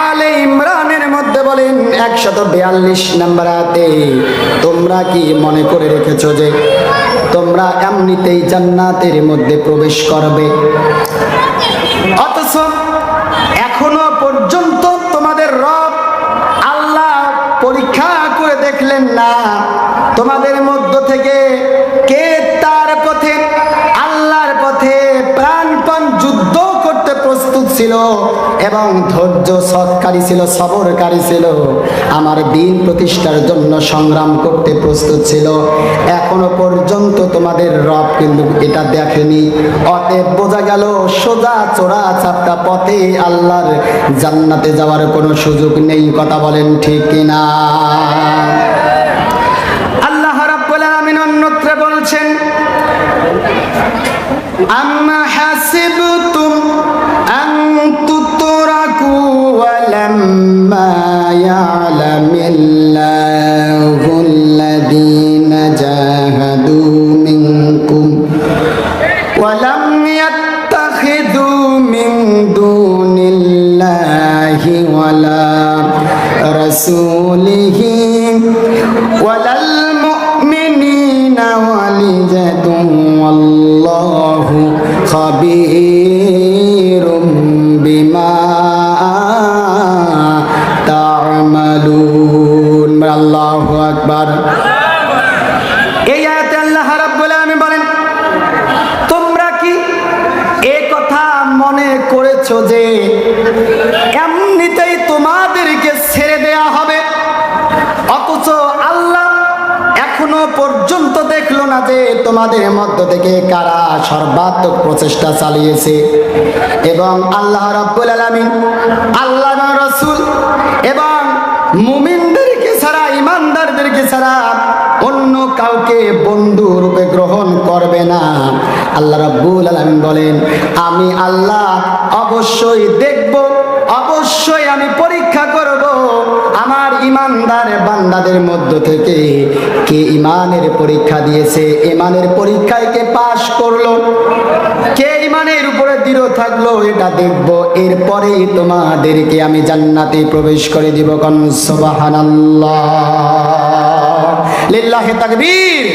[SPEAKER 1] আলে ইমরানের মধ্যে বলেন 142 নম্বর আয়াতে, তোমরা কি মনে করে রেখেছো যে তোমরা এমনিতেই জান্নাতের মধ্যে প্রবেশ করবে, অথচ এখনো পর্যন্ত তোমাদের রব আল্লাহ পরীক্ষা করে দেখলেন না তোমাদের মধ্য থেকে কে তার পথে আল্লাহর পথে প্রাণপণ যুদ্ধ করতে প্রস্তুত ছিল এবং ধৈর্য সৎকারী ছিল, সবরকারী ছিল, আমার দিন প্রতিষ্ঠার জন্য সংগ্রাম করতে প্রস্তুত ছিল। এখনো পর্যন্ত তোমাদের রব কিন্তু এটা দেখেনি। অতএব বোঝা গেল সোজা চোরা চাপটা পথে আল্লাহর জান্নাতে যাওয়ার কোনো সুযোগ নেই। কথা বলেন ঠিক কিনা? আল্লাহ রাব্বুল আলামিন অন্যত্র বলছেন আম্মা হাসিবতুম আন তুতরাকু ওয়ালাম্মা ইয়ালামিল্লাহুল লাযীনা জাহাদু মিনকুম ওয়ালাম ইয়াত্তাখিযু মিন দুনিল্লাহি ওয়ালা রাসূলিহি ওয়ালাল মুমিনিনা ওয়ালিজাতুন ওয়াল্লাহু খাবীরুম বিমা তা'মালুন। আল্লাহু আকবার। এই আয়াতে আল্লাহ রাব্বুল আলামিন বলেন তোমরা কি এই কথা মনে করেছো যে এমনিতেই তোমাদেরকে ছেড়ে দেয়া হবে, অথচ আল্লাহ এখনো পর্যন্ত দেখলো না যে তোমাদের মধ্য থেকে কারা সর্বাত্মক প্রচেষ্টা চালিয়েছে। এবং আল্লাহ রাব্বুল আলামিন আল্লাহর রাসূল এবং মুমিনদেরকে ছাড়া, ঈমানদারদেরকে ছাড়া অন্য কাউকে বন্ধু রূপে গ্রহণ করবে না। আল্লাহ রাব্বুল আলামিন বলেন আমি আল্লাহ অবশ্যই দেখব, অবশ্যই আমি পরীক্ষা করব আমার ঈমানদার বান্দাদের মধ্য থেকে কে ঈমানের পরীক্ষা দিয়েছে, ঈমানের পরীক্ষায় কে পাশ করলো, কে ঈমানের উপরে দৃঢ় থাকলো, এটা দেখব। এরপরেই তোমাদেরকে আমি জান্নাতে প্রবেশ করে দিব। কোন সুবহানাল্লাহ, লিল্লাহি তাকবীর,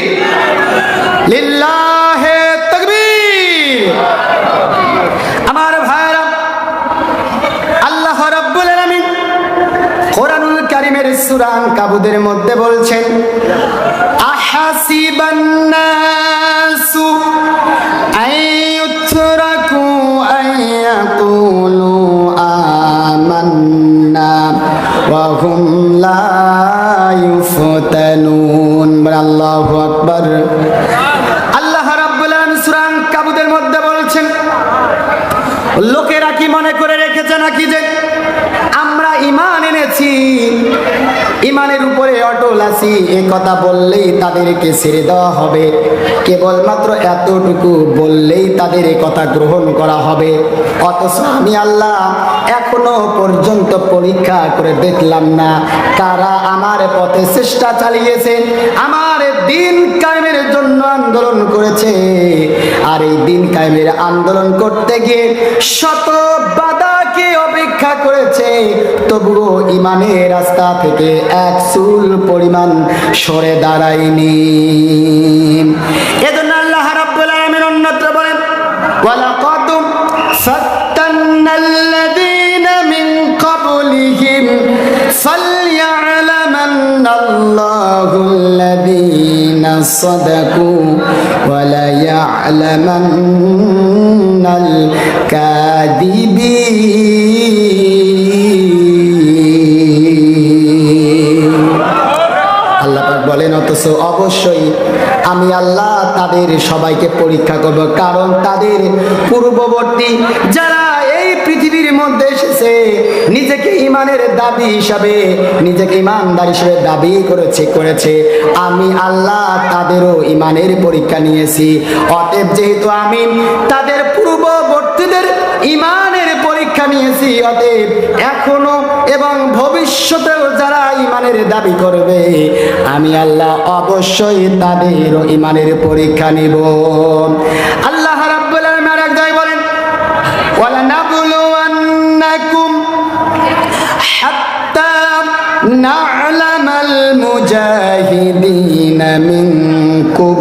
[SPEAKER 1] লিল্লাহি তাকবীর। আমার ভাইরা, আল্লাহ সূরা আনকাবুতের মধ্যে বলছেন, আহাসিবান নাসু আইয়ুতরাকু আইয়াকুলু আমান্না ওয়া হুম লা ইউফতানুন। আল্লাহু আকবার। আল্লাহ রাব্বুল আলামিন সূরা আনকাবুতের মধ্যে বলছেন, লোকেরা কি মনে করে রেখেছে নাকি যে আমরা ঈমান এনেছি, ঈমানের উপরে অটল আছি, এই কথা বললেই তাদেরকে ছেড়ে দেওয়া হবে, কেবলমাত্র এতটুকু বললেই তাদের এই কথা গ্রহণ করা হবে। অথচ আমি আল্লাহ এখনো পর্যন্ত পরীক্ষা করে দেখলাম না কারা আমার পথে চেষ্টা চালিয়েছে, আমার দিন কায়েমের জন্য আন্দোলন করেছে। আর এই দিন কায়েমের আন্দোলন করতে গিয়ে শত বাধাকে অপেক্ষা করেছে, তবুও ঈমানের রাস্তা থেকে এক চুল পরিমাণ সরে দাঁড়ায়নি। এজন্য আল্লাহ রাব্বুল আলামিন অন্যত্র বলেন, ওয়ালাকাদ ফাত্তানাল্লাযীনা মিন ক্বাবলিহিম ফালইয়ালামান্নাল্লাহুল্লাযীনা সাদাকু ওয়া লা ইয়ালামান্নাল কাযিবিন। আল্লাহ পাক বলেন, অথচ অবশ্যই আমি আল্লাহ তাদের সবাইকে পরীক্ষা করব, কারণ তাদের পূর্ববর্তী যারা এই পৃথিবীর মধ্যে এসেছে নিজেকে ঈমানের দাবি হিসাবে, নিজেকে ঈমানদার হিসেবে দাবি করেছে, আমি আল্লাহ তাদেরও ঈমানের পরীক্ষা নিয়েছি। অতএব যেহেতু আমি তাদের পূর্ববর্তীদের ঈমানের পরীক্ষা নিয়েছি, অতএব এখনো এবং ভবিষ্যতেও যারা ঈমানের দাবি করবে আমি আল্লাহ অবশ্যই তাদেরও ঈমানের পরীক্ষা নিব। আল্লাহ রাব্বুল আলামিন আরেক জায়গায় বলেন, ওয়ালানাবলুওয়ান্নাকুম হাত্তা না'লামাল মুজাহিদিনা মিনকুম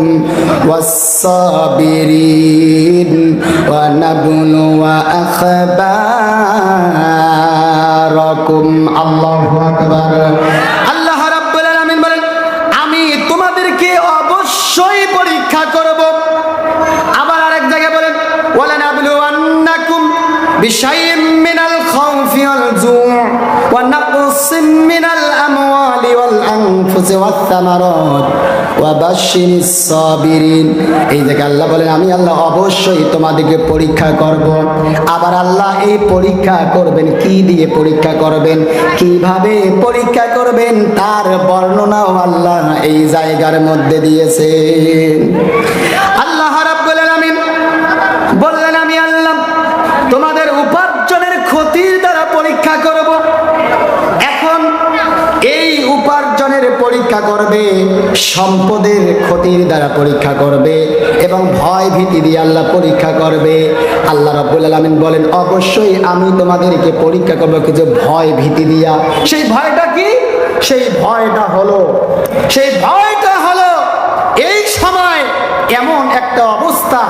[SPEAKER 1] ওয়াস-সাবিরিন ওয়া নাবলুওয়া আখবারাকুম। আল্লাহু আকবার। আল্লাহ রাব্বুল আলামিন বলেন, আমি তোমাদেরকে অবশ্যই পরীক্ষা করব। আবার আরেক জায়গায় বলেন, ওয়ালানাবলুওয়ান্নাকুম বিশাইইম মিনাল খাউফি ওয়াল জু' ওয়া নাকসিম মিনাল আমওয়ালি ওয়াল আনফুসি ওয়াত থামারাত ওয়া বাশশিরিস সাবিরিন। এই জায়গায় আল্লাহ বলেন, আমি আল্লাহ অবশ্যই তোমাদেরকে পরীক্ষা করব। আবার আল্লাহ এই পরীক্ষা করবেন, কি দিয়ে পরীক্ষা করবেন, কিভাবে পরীক্ষা করবেন, তার বর্ণনাও আল্লাহ এই জায়গার মধ্যে দিয়েছেন। আল্লাহ রাব্বুল আলামিন বললেন, আমি আল্লাহ তোমাদের উপার্জনের ক্ষতির দ্বারা পরীক্ষা করব। এখন এই উপার্জনের পরীক্ষা করবে, সম্পদের ক্ষতির দ্বারা পরীক্ষা করবে এবং ভয় ভীতি দিয়ে আল্লাহ পরীক্ষা করবে। আল্লাহ রাব্বুল আলামিন বলেন, অবশ্যই আমি তোমাদেরকে পরীক্ষা করবো কিছু ভয় ভীতি দিয়া। সেই ভয়টা কি? সেই ভয়টা হলো এই সময় এমন একটা অবস্থা,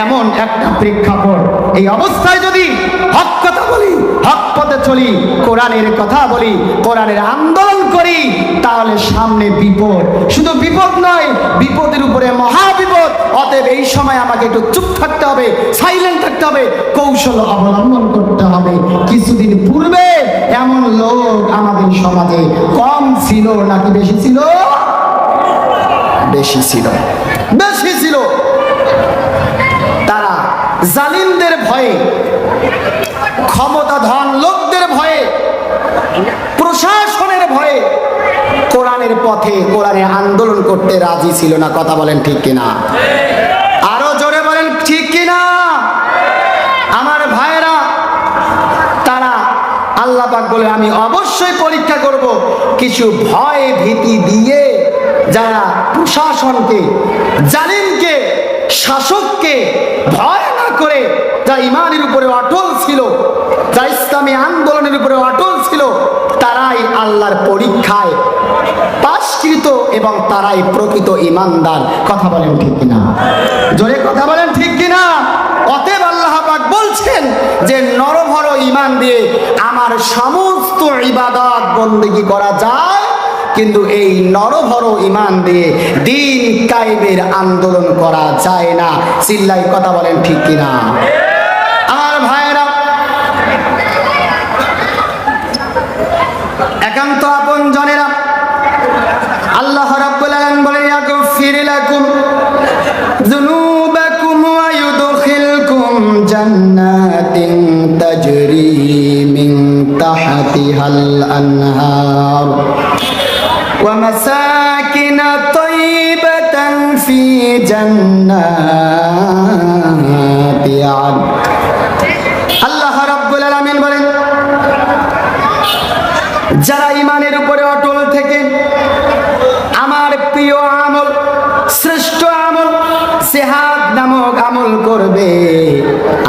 [SPEAKER 1] এমন একটা প্রেক্ষাপট, এই অবস্থায় যদি হক কথা বলি, হক পথে চলি, কোরআনের কথা বলি, কোরআনের আন্দোলন করি, তাহলে সামনে বিপদ, শুধু বিপদ নয়, বিপদের উপরে মহাবিপদ। অতএব এই সময় আমাকে একটু চুপ থাকতে হবে, সাইলেন্ট থাকতে হবে, কৌশল অবলম্বন করতে হবে। কিছুদিন পূর্বে এমন লোক আমাদের সমাজে কম ছিল নাকি বেশি ছিল? বেশি ছিল। তারা জালিমদের ভয়ে, ক্ষমতাধর লোকদের ভয়ে, প্রশাসনের ভয়ে কোরআনের পথে, কোরআনের আন্দোলন করতে রাজি ছিল না। কথা বলেন ঠিক কিনা? আরো জোরে বলেন ঠিক কিনা? আমার ভাইরা, তারা আল্লাহ পাক বলে, আমি অবশ্যই পরীক্ষা করব। কিছু ভয় ভীতি দিয়ে যারা প্রশাসনকে, জালিমকে, শাসককে ভয় না করে যারা ঈমানের উপরে অটল ছিল, যারা ইসলামী আন্দোলনের উপরে অটল ছিল, তারাই আল্লাহর পরীক্ষায় পাশকৃত এবং তারাই প্রকৃত ঈমানদার। কথা বলেন ঠিক কিনা? জোরে কথা বলেন ঠিক কিনা? অতএব আল্লাহ পাক বলছেন যে নরভর ঈমান দিয়ে আমার সমস্ত ইবাদত বন্দেগী করা যায়, কিন্তু এই নরভর ইমান দিয়ে দিন কায়েমের আন্দোলন করা যায় না। চিল্লাই কথা বলেন ঠিক কিনা? আমার ভাইরা, একান্ত আপন জনেরা, আল্লাহ রাব্বুল আলামিন বলেন ইয়াগফির লাকুম যুনুবাকুম ওয়া ইউদখিলকুম জান্নাতিন তাজরি মিন তাহতিহাল আনহার ওয়া মাসাকিন তাইয়িবাতান ফি জান্নাতি আদন। আল্লাহ রাব্বুল আলামিন বলেন, যারা ইমানের উপরে অটল থেকে আমার প্রিয় আমল, শ্রেষ্ঠ আমল জিহাদ নামক আমল করবে,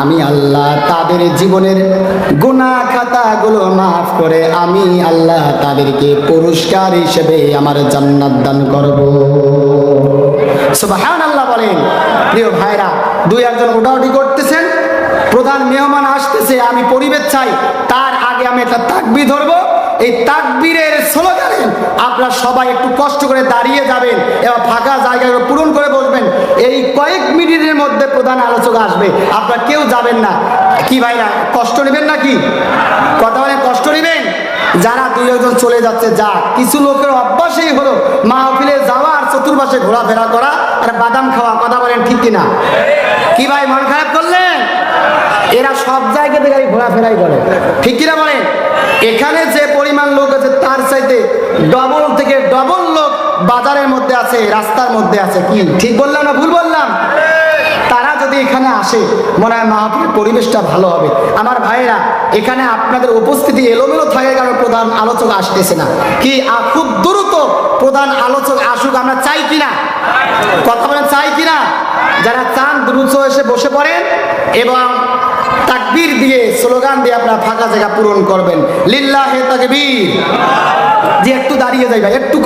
[SPEAKER 1] আমি আল্লাহ তাদের জীবনের গুনাহ খাতাগুলো মাফ করে আমি আল্লাহ তাদেরকে পুরস্কার হিসেবে আমার জান্নাত দান করব। সুবহানাল্লাহ বলেন। প্রিয় ভাইরা, দুই একজন উঠাউঠি করতেছেন, প্রধান মেহমান আসতেছে, আমি পরিবেশ চাই, তার আগে আমি একটা তাকবীর ধরবো। এই তাকবীরের স্লোগানে আপনারা সবাই একটু কষ্ট করে দাঁড়িয়ে যাবেন এবং ফাঁকা জায়গাগুলো পূরণ করে বসবেন। এই কয়েক মিনিটের মধ্যে প্রধান আলোচক আসবে, আপনারা কেউ যাবেন না। কি ভাইরা, কষ্ট নেবেন নাকি? কথা বলে কষ্ট নেবেন? যারা দুই একজন চলে যাচ্ছে যা, কিছু লোকের অভ্যাসই হলো মাহফিলে যাওয়া আর চতুর্পাশে ঘোরাফেরা করা আর বাদাম খাওয়া। কথা বলেন ঠিক কিনা? কি ভাই, মন খারাপ করলেন? এরা সব জায়গা থেকে ঘোরাফেরাই করে, ঠিক কিনা বলেন? এখানে যে পরিমাণ লোক আছে তার চাইতে ডবল থেকে ডবল লোক বাজারের মধ্যে আছে, রাস্তার মধ্যে আছে। কি ঠিক বললাম না ভুল বললাম? তারা যদি এখানে আসে, মনে হয় মাহফিলের পরিবেশটা ভালো হবে। আমার ভাইয়েরা, এখানে আপনাদের উপস্থিতি এলোমেলো থাকে কারণ প্রধান আলোচক আসতেছে না। কি খুব দ্রুত প্রধান আলোচক আসুক, আমরা চাই কিনা? কথা বলেন, চাই কিনা? যারা চান দ্রুত এসে বসে পড়েন এবং তাকবীর দিয়ে স্লোগান দিয়ে আপনারা ফাঁকা জায়গা পূরণ করবেন। লিল্লাহে তাকবীর। যে একটু দাঁড়িয়ে যাই ভাই, একটু